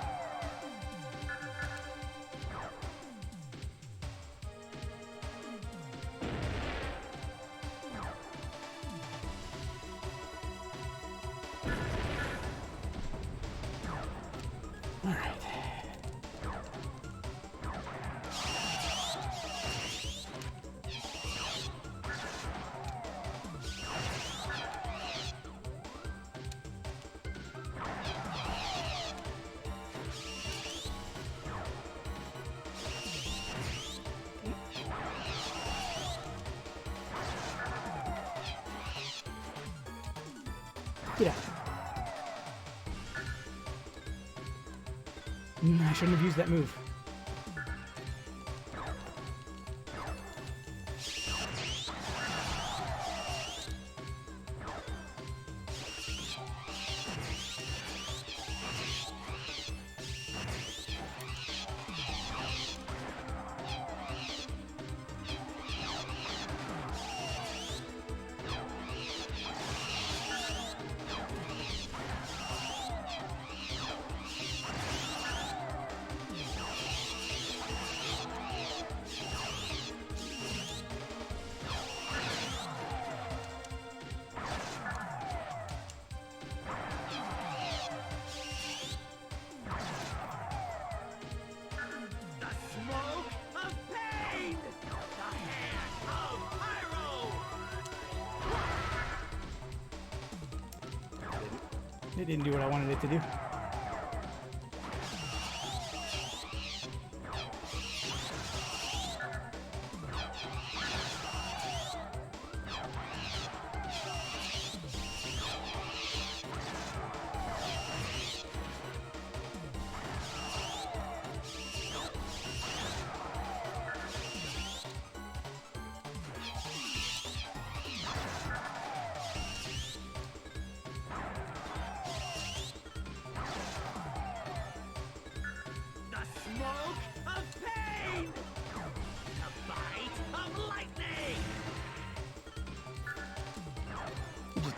All right. Get out. I shouldn't have used that move. The smoke of pain! The hand of Pyro! It didn't do what I wanted it to do.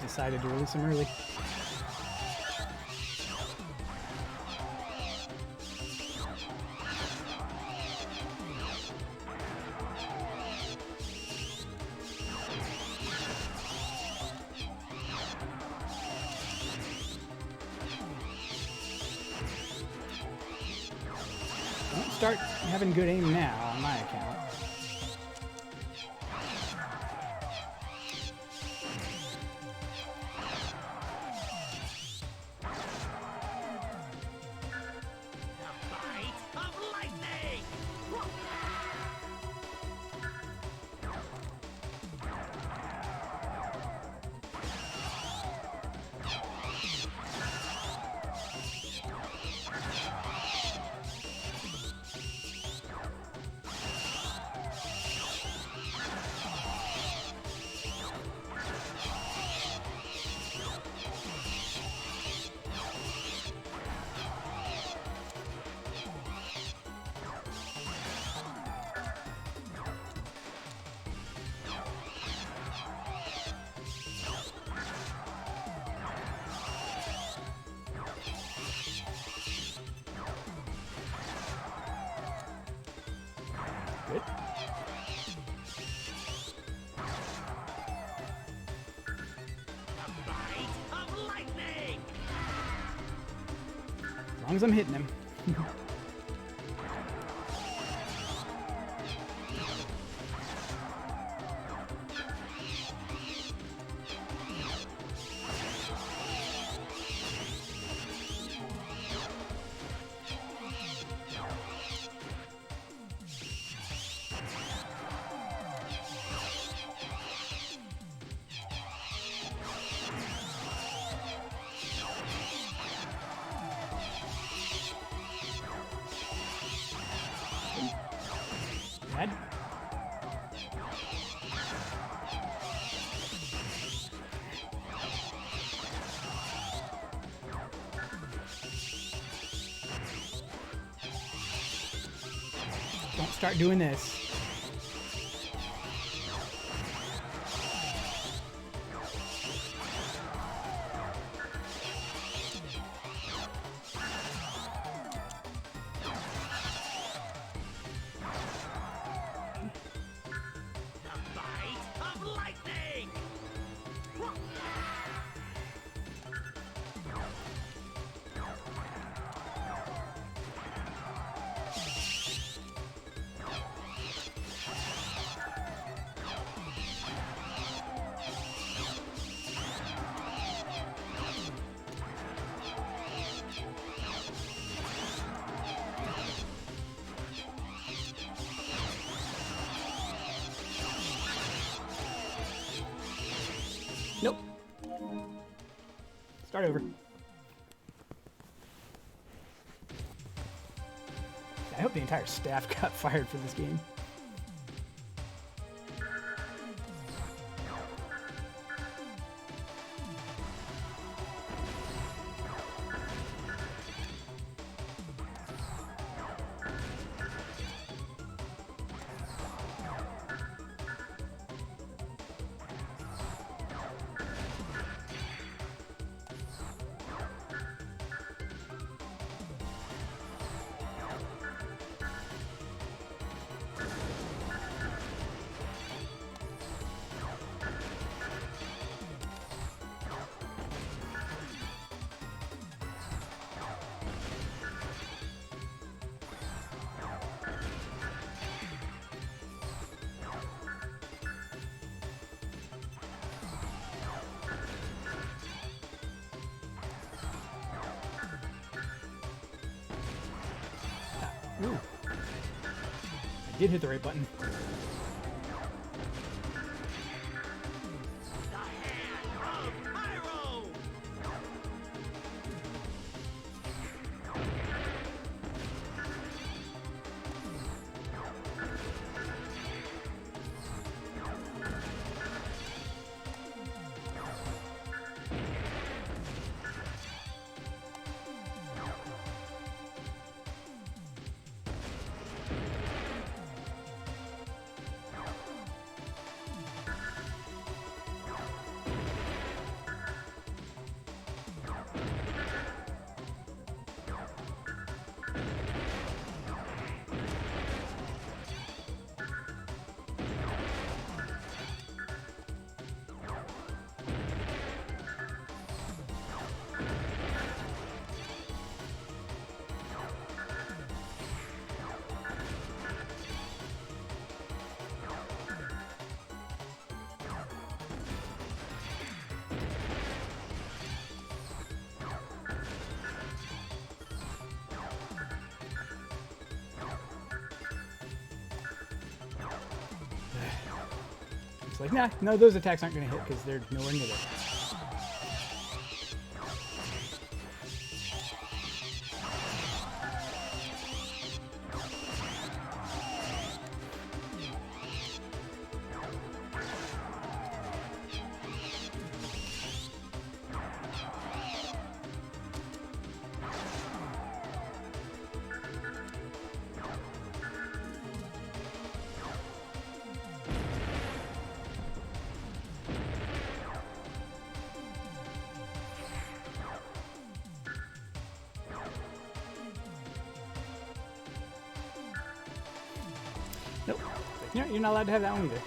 decided to release them early. Don't start having good aim now on my account. Good. As long as I'm hitting him. Bad. Don't start doing this. Nope. Start over. I hope the entire staff got fired for this game. Ooh. I did hit the right button. It's like, nah, no, those attacks aren't going to hit because they're nowhere near there. Nope. You're not allowed to have that one either.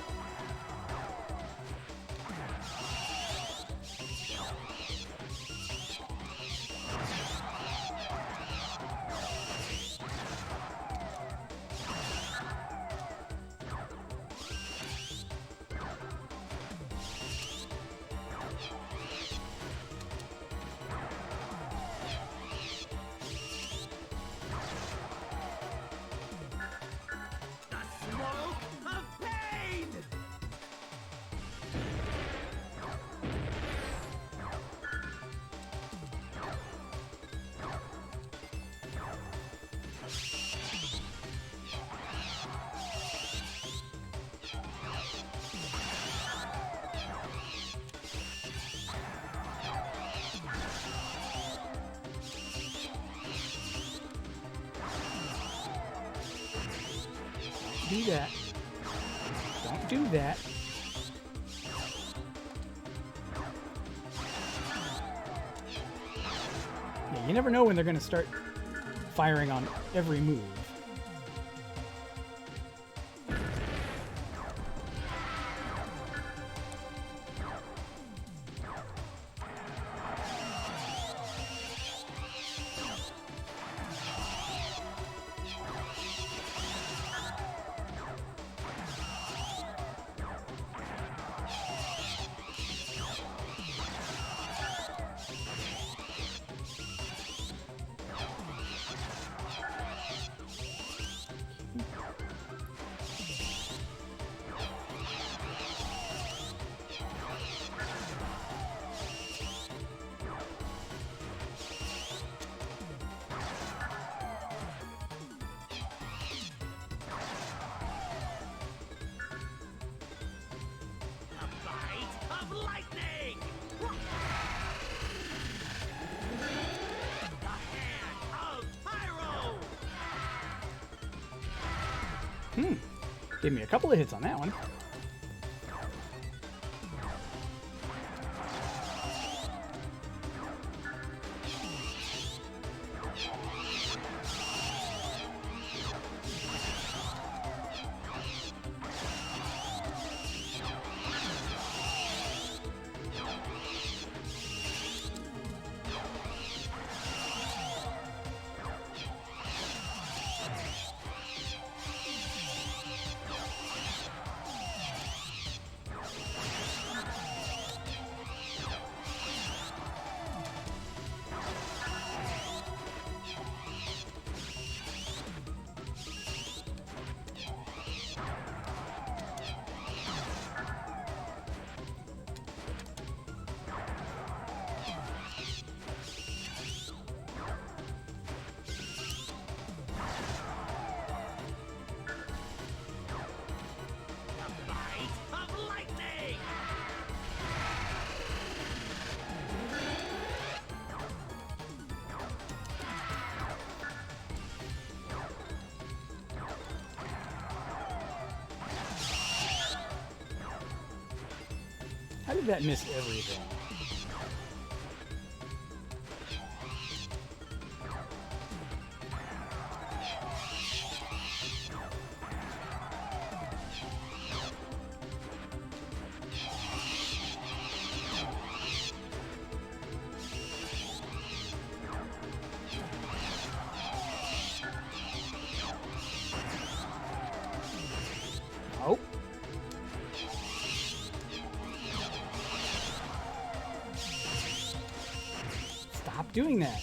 Do that. Don't do that. Yeah, you never know when they're going to start firing on every move. Gave me a couple of hits on that one. How did that miss everything? Oh. Stop doing that.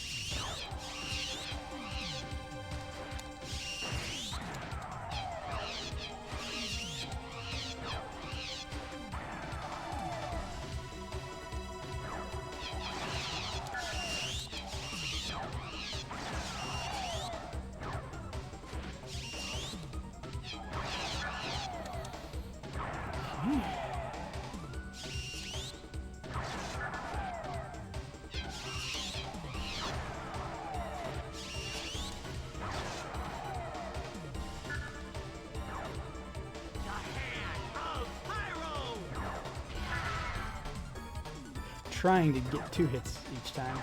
trying to get 2 hits each time.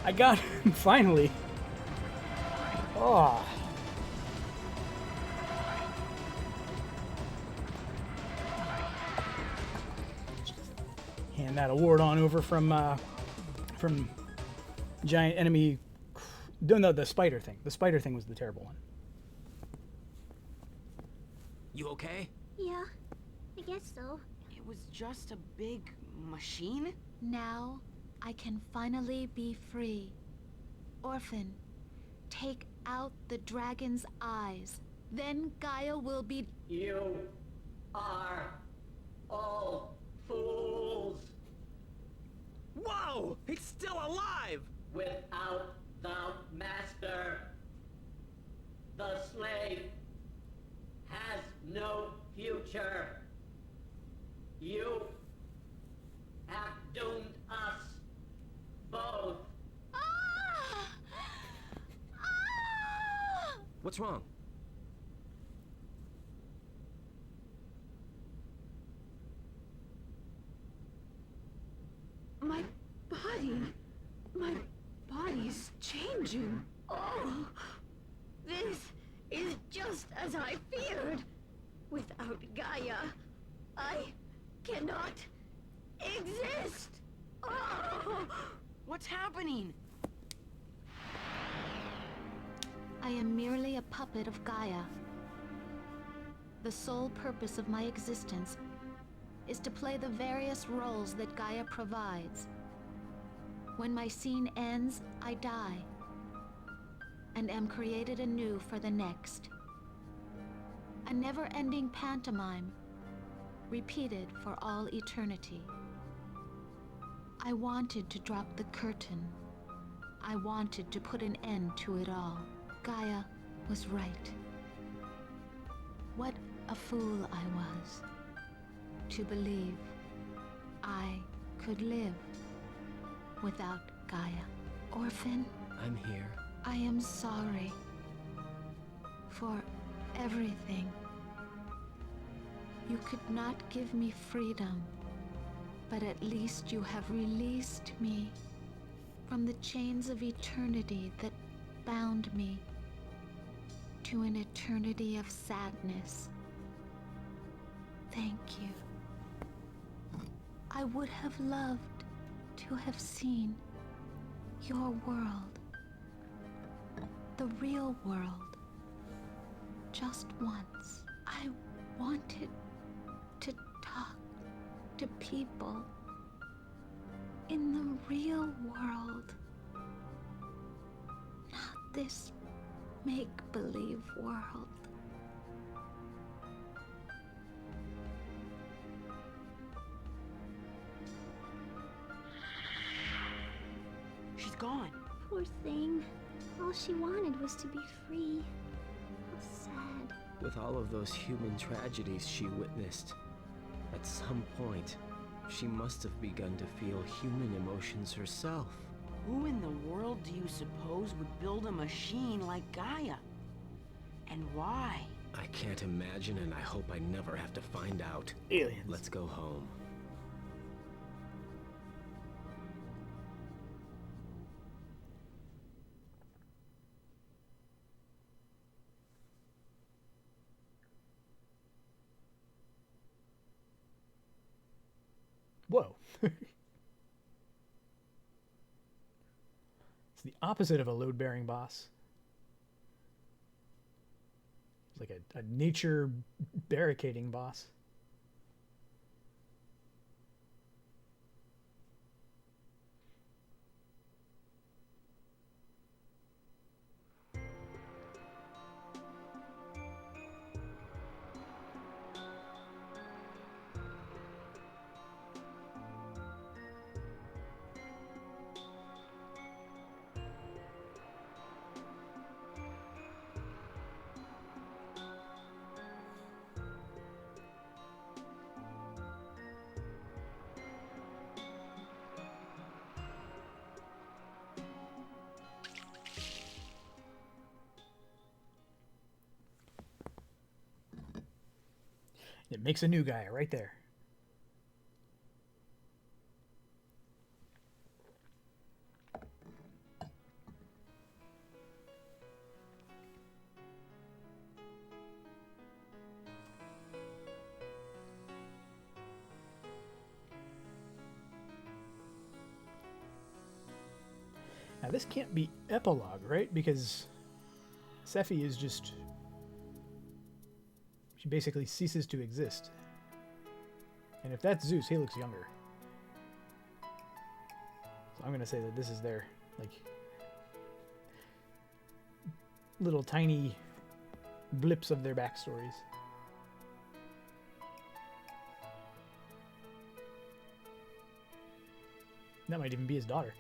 I got him, finally. Oh. Hand that award on over from giant enemy. No, the spider thing. The spider thing was the terrible one. You okay? Yeah, I guess so. It was just a big machine? Now, I can finally be free. Orphen, take out the dragon's eyes. Then Gaia will be... You are all fools. Whoa! He's still alive! Without the master, the slave has no future. You have doomed us both. Ah! Ah! What's wrong? My body's changing. Oh, this is just as I feared. Without Gaia, I cannot exist. Oh. What's happening? I am merely a puppet of Gaia. The sole purpose of my existence is to play the various roles that Gaia provides. When my scene ends, I die, and am created anew for the next. A never-ending pantomime, repeated for all eternity. I wanted to drop the curtain. I wanted to put an end to it all. Gaia was right. What a fool I was to believe I could live without Gaia. Orphen, I'm here. I am sorry for everything. You could not give me freedom, but at least you have released me from the chains of eternity that bound me to an eternity of sadness. Thank you. I would have loved to have seen your world, the real world, just once. I wanted to talk to people in the real world, not this make-believe world. She's gone. Poor thing. All she wanted was to be free. How sad. With all of those human tragedies she witnessed, at some point, she must have begun to feel human emotions herself. Who in the world do you suppose would build a machine like Gaia? And why? I can't imagine, and I hope I never have to find out. Aliens. Let's go home. Whoa. It's the opposite of a load-bearing boss. It's like a nature barricading boss. It makes a new Gaia right there. Now this can't be epilogue, right? Because Sephi is just... She basically ceases to exist. And if that's Zeus, he looks younger. So I'm going to say that this is their, like, little tiny blips of their backstories. That might even be his daughter.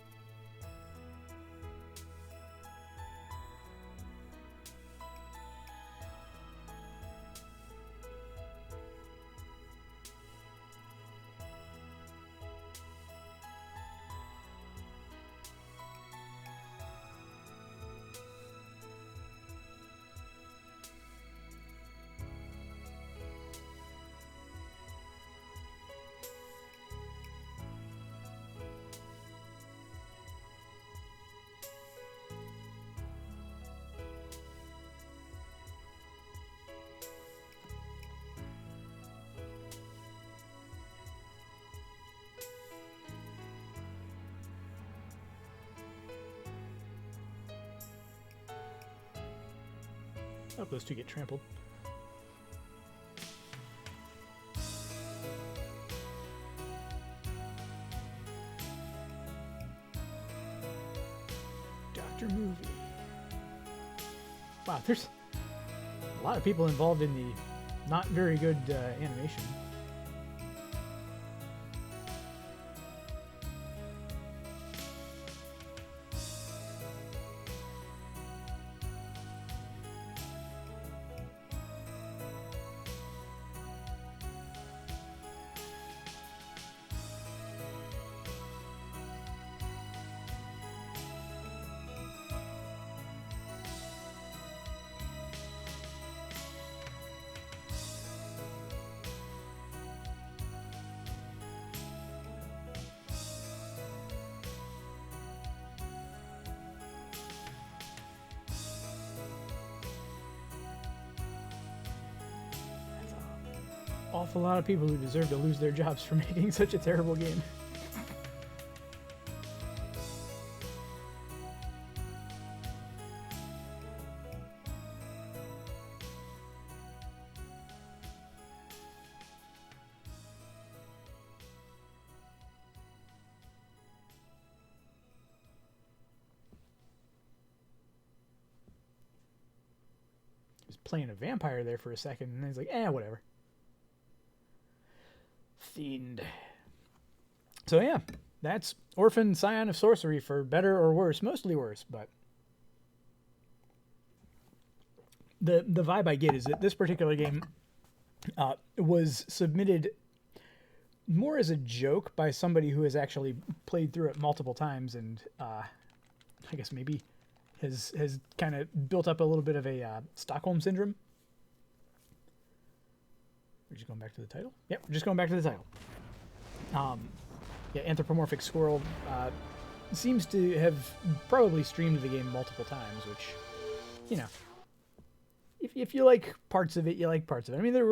I hope those two get trampled. Doctor Movie. Wow, there's a lot of people involved in the not very good animation. Awful lot of people who deserve to lose their jobs for making such a terrible game. He was playing a vampire there for a second, and then he's like, whatever. Fiend. So yeah, that's Orphen, Scion of Sorcery, for better or worse. Mostly worse, but the vibe I get is that this particular game was submitted more as a joke by somebody who has actually played through it multiple times, and I guess maybe has kind of built up a little bit of a Stockholm syndrome. We're just going back to the title? Yep, we're just going back to the title. Yeah, Anthropomorphic Squirrel seems to have probably streamed the game multiple times, which, you know, if you like parts of it, you like parts of it. I mean, there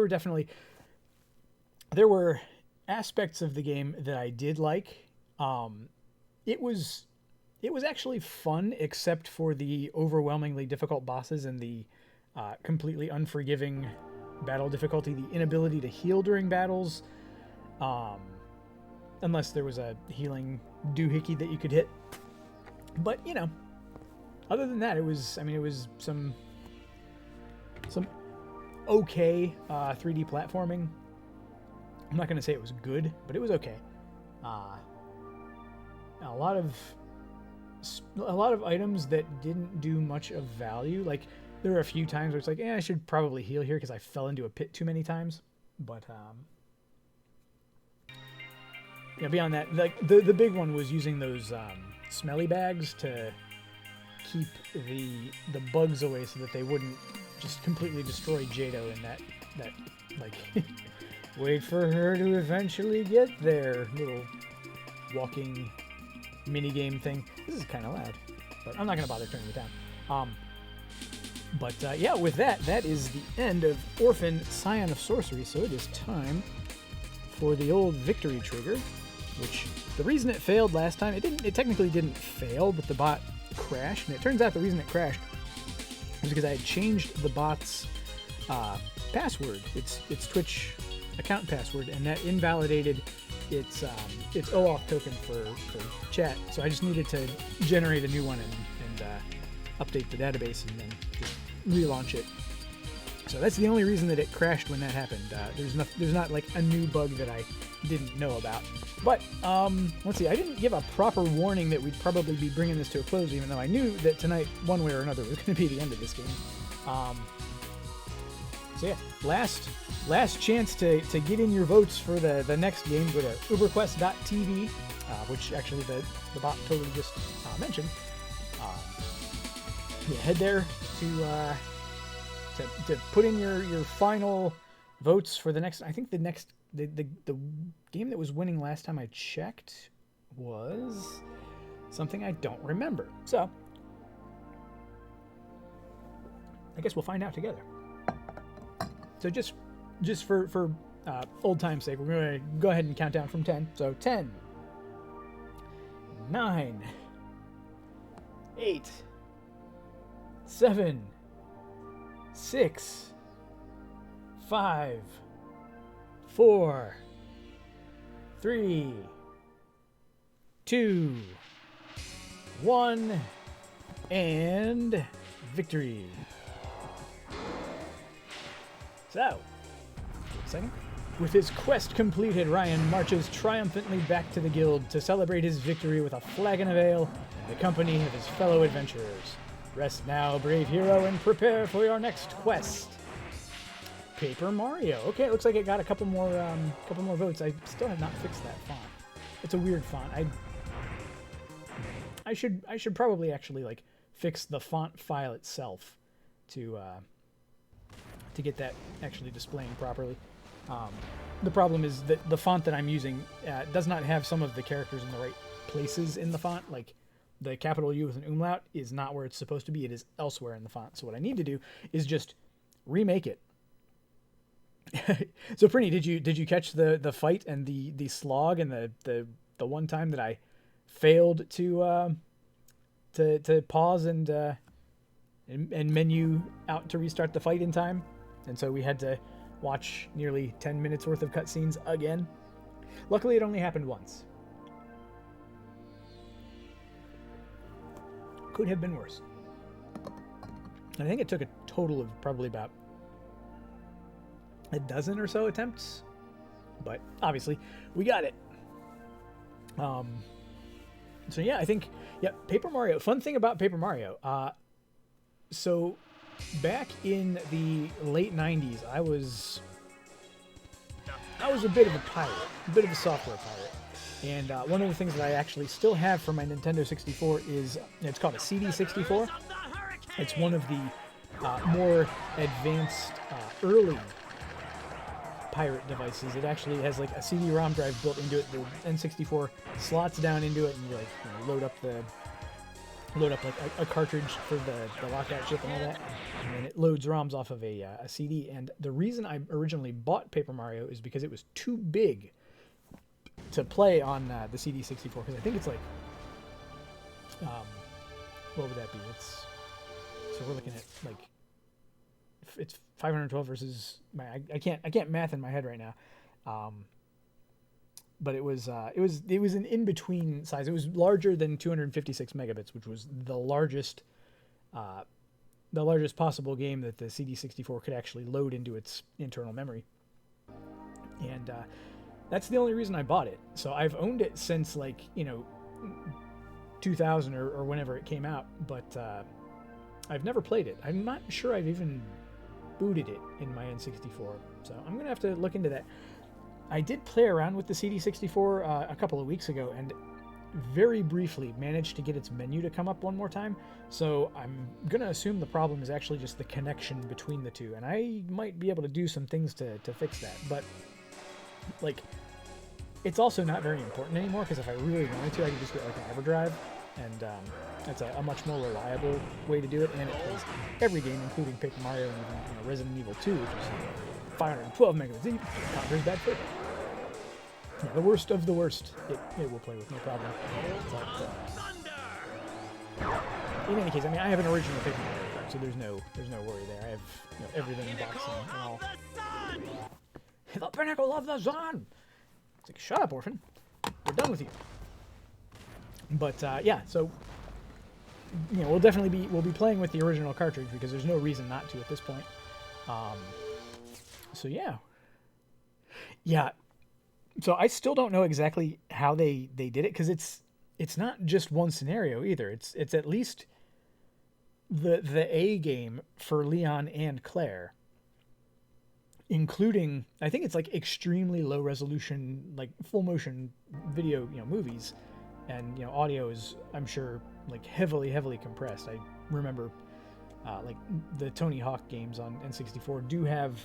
were aspects of the game that I did like. It was actually fun, except for the overwhelmingly difficult bosses and the completely unforgiving battle difficulty, the inability to heal during battles, unless there was a healing doohickey that you could hit. But, you know, other than that, it was some okay 3D platforming. I'm not going to say it was good, but it was okay. A lot of items that didn't do much of value. Like, there were a few times where it's like, I should probably heal here because I fell into a pit too many times. But yeah, beyond that, like the big one was using those smelly bags to keep the bugs away so that they wouldn't just completely destroy Jado in that like Wait for her to eventually get there. Little walking mini-game thing. This is kind of loud, but I'm not going to bother turning it down. Yeah, with that, that is the end of Orphen, Scion of Sorcery, so it is time for the old victory trigger, which the reason it failed last time, it technically didn't fail, but the bot crashed, and it turns out the reason it crashed is because I had changed the bot's password, its Twitch account password, and that invalidated its OAuth token for chat, so I just needed to generate a new one and update the database and then just relaunch it. So that's the only reason that it crashed when that happened. There's not like a new bug that I didn't know about. But let's see, I didn't give a proper warning that we'd probably be bringing this to a close, even though I knew that tonight, one way or another, was going to be the end of this game. So yeah, last chance to get in your votes for the next game. Go to ÜberQuest.tv, which actually the bot totally just mentioned. Yeah, head there to put in your final votes for the next. I think the game that was winning last time I checked was something I don't remember. So I guess we'll find out together. So just for old time's sake, we're going to go ahead and count down from 10. So 10, 9, 8, 7, 6, 5, 4, 3, 2, 1, and victory. So, a second. With his quest completed, Ryan marches triumphantly back to the guild to celebrate his victory with a flagon of ale in the company of his fellow adventurers. Rest now, brave hero, and prepare for your next quest. Paper Mario. Okay, it looks like it got a couple more votes. I still have not fixed that font. It's a weird font. I should probably actually like fix the font file itself to get that actually displaying properly. The problem is that the font that I'm using does not have some of the characters in the right places in the font. Like the capital U with an umlaut is not where it's supposed to be. It is elsewhere in the font. So what I need to do is just remake it. So Prinny, did you catch the fight and the slog and the one time that I failed to pause and menu out to restart the fight in time, and so we had to watch nearly 10 minutes worth of cutscenes again. Luckily, it only happened once. Could have been worse. I think it took a total of probably about a dozen or so attempts, but obviously we got it. So yeah, I think, yeah, Paper Mario. Fun thing about Paper Mario. So back in the late 90s, I was a bit of a pirate, a bit of a software pirate. And one of the things that I actually still have for my Nintendo 64 is, it's called a CD64. It's one of the more advanced early pirate devices. It actually has like a CD-ROM drive built into it. The N64 slots down into it, and you like load up like a cartridge for the lockout chip and all that, and then it loads ROMs off of a CD. And the reason I originally bought Paper Mario is because it was too big to play on the CD64, because I think it's like, what would that be? So we're looking at like, it's 512 versus I can't math in my head right now, but it was an in-between size. It was larger than 256 megabits, which was the largest possible game that the CD64 could actually load into its internal memory, and that's the only reason I bought it. So I've owned it since 2000 or whenever it came out, but I've never played it. I'm not sure I've even booted it in my N64, so I'm gonna have to look into that. I did play around with the CD64 a couple of weeks ago, and very briefly managed to get its menu to come up one more time, so I'm gonna assume the problem is actually just the connection between the two, and I might be able to do some things to fix that. But like, it's also not very important anymore, because if I really wanted to, I could just get like an EverDrive, and that's a much more reliable way to do it, and it plays every game, including Paper Mario and even Resident Evil 2, which is 512 megabytes deep, conquers bad footage. Yeah, the worst of the worst, it will play with no problem. But, in any case, I mean, I have an original Paper Mario card, so there's no worry there. I have everything in box and all. The pinnacle of the sun. It's like, shut up, Orphen. We're done with you. But yeah, so we'll definitely be playing with the original cartridge, because there's no reason not to at this point. So yeah. So I still don't know exactly how they did it, because it's not just one scenario either. It's at least the A game for Leon and Claire, including, I think it's like extremely low resolution, like full motion video, movies, and audio is, I'm sure, like heavily compressed. I remember like the Tony Hawk games on N64 do have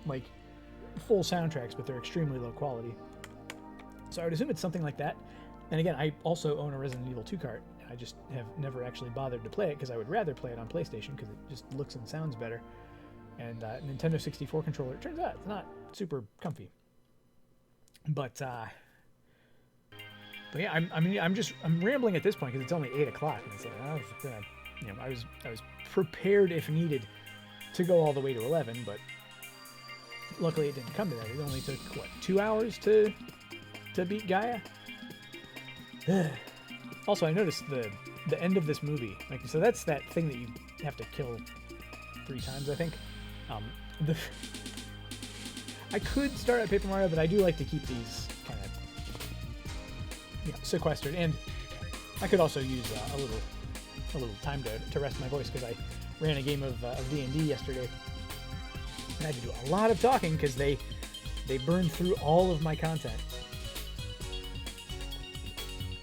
like full soundtracks, but they're extremely low quality. So I would assume it's something like that. And again, I also own a Resident Evil 2 cart. I just have never actually bothered to play it, because I would rather play it on PlayStation, because it just looks and sounds better. And Nintendo 64 controller, it turns out it's not super comfy. But yeah, I'm rambling at this point, because it's only 8 o'clock, and it's like, I was prepared if needed to go all the way to 11, but luckily it didn't come to that. It only took, what, 2 hours to beat Gaia? Also, I noticed the end of this movie. Like, so that's that thing that you have to kill 3 times, I think. I could start at Paper Mario, but I do like to keep these kind of sequestered. And I could also use a little time to rest my voice, because I ran a game of D&D yesterday, and I had to do a lot of talking, because they burned through all of my content.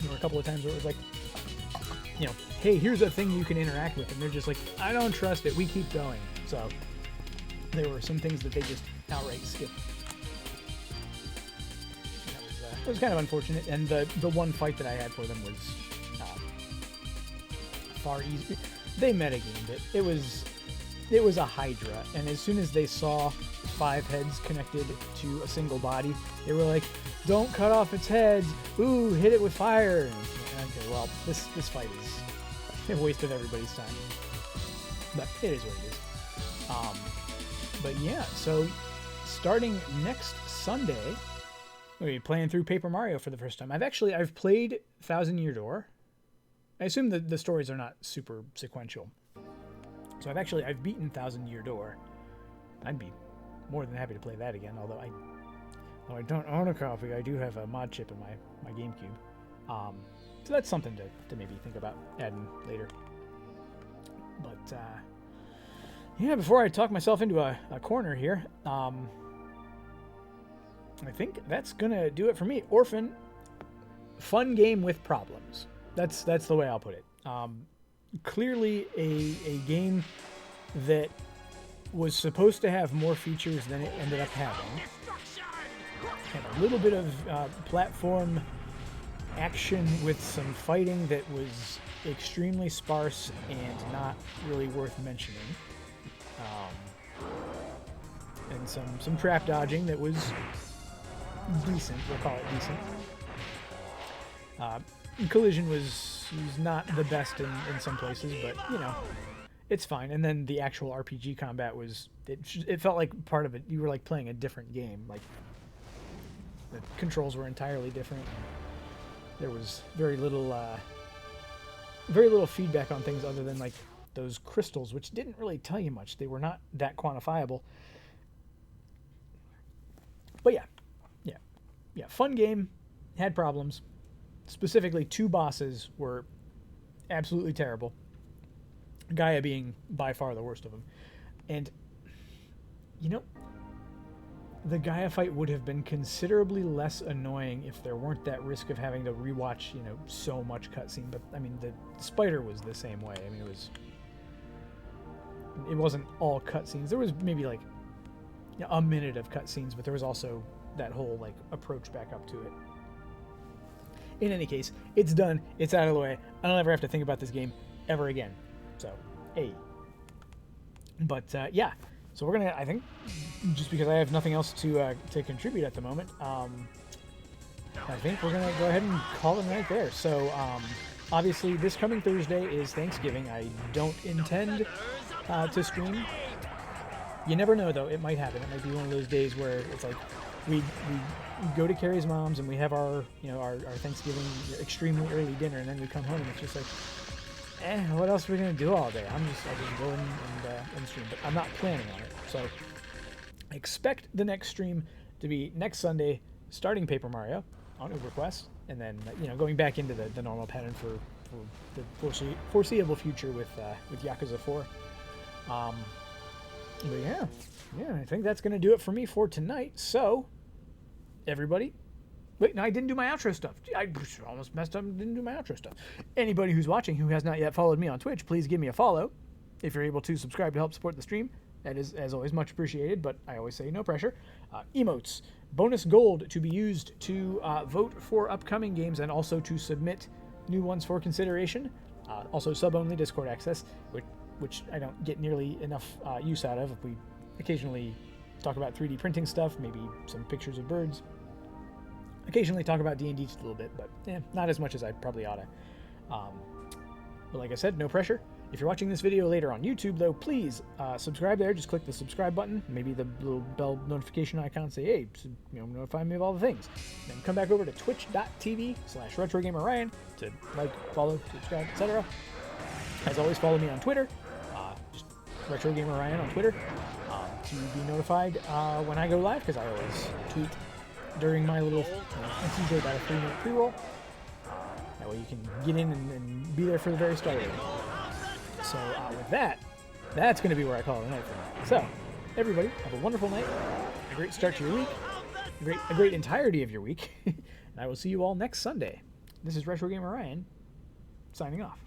There were a couple of times where it was like, hey, here's a thing you can interact with, and they're just like, I don't trust it, we keep going. So there were some things that they just outright skipped. It was kind of unfortunate, and the one fight that I had for them was far easier. They metagamed it. It was a Hydra, and as soon as they saw 5 heads connected to a single body, they were like, don't cut off its heads. Ooh, hit it with fire. And, okay, well, this fight is a waste of everybody's time. But it is what it is. But yeah, so starting next Sunday, we'll be playing through Paper Mario for the first time. I've played Thousand Year Door. I assume that the stories are not super sequential. So I've beaten Thousand Year Door. I'd be more than happy to play that again, although I don't own a copy. I do have a mod chip in my GameCube. So that's something to maybe think about adding later. But yeah, before I talk myself into a corner here, I think that's gonna do it for me. Orphen, fun game with problems. That's the way I'll put it. Clearly a game that was supposed to have more features than it ended up having. Had a little bit of platform action with some fighting that was extremely sparse and not really worth mentioning. And some trap dodging that was decent. We'll call it decent. Collision was not the best in some places, but it's fine. And then the actual RPG combat it felt like part of it. You were like playing a different game. Like the controls were entirely different. There was very little feedback on things other than like those crystals, which didn't really tell you much. They were not that quantifiable. But yeah, fun game. Had problems. Specifically, 2 bosses were absolutely terrible. Gaia being by far the worst of them. And, the Gaia fight would have been considerably less annoying if there weren't that risk of having to rewatch, so much cutscene. But, I mean, the spider was the same way. I mean, it wasn't all cutscenes. There was maybe, like, a minute of cutscenes, but there was also, that whole like approach back up to it. In any case, it's done. It's out of the way. I don't ever have to think about this game ever again. So, hey. But yeah, so we're gonna. I think just because I have nothing else to contribute at the moment, I think we're gonna go ahead and call it a night there. So obviously, this coming Thursday is Thanksgiving. I don't intend to stream. You never know, though. It might happen. It might be one of those days where it's like we go to Carrie's mom's and we have our our Thanksgiving extremely early dinner, and then we come home and it's just like, what else are we gonna do all day? I just go in and stream, but I'm not planning on it. So expect the next stream to be next Sunday, starting Paper Mario on ÜberQuest, and then going back into the normal pattern for the foreseeable future with Yakuza 4. But yeah, I think that's gonna do it for me for tonight. So everybody. Wait, no, I didn't do my outro stuff. I almost messed up and didn't do my outro stuff. Anybody who's watching who has not yet followed me on Twitch, please give me a follow. If you're able to subscribe to help support the stream, that is, as always, much appreciated, but I always say no pressure. Emotes, bonus gold to be used to vote for upcoming games and also to submit new ones for consideration. Also sub-only Discord access, which I don't get nearly enough use out of. If we occasionally talk about 3D printing stuff, maybe some pictures of birds. Occasionally talk about D&D just a little bit, but not as much as I probably ought to. But like I said, no pressure. If you're watching this video later on YouTube, though, please subscribe there. Just click the subscribe button, maybe the little bell notification icon, say, hey, notify me of all the things. Then come back over to twitch.tv/RetroGamerRyan to like, follow, subscribe, etc. As always, follow me on Twitter, just RetroGamerRyan on Twitter, to be notified when I go live, because I always tweet during my little, it's usually about a 3-minute pre-roll. That way you can get in and be there for the very start of it. So with that, that's going to be where I call it a night for now. So, everybody, have a wonderful night, a great start to your week, a great entirety of your week, and I will see you all next Sunday. This is Retro Gamer Ryan, signing off.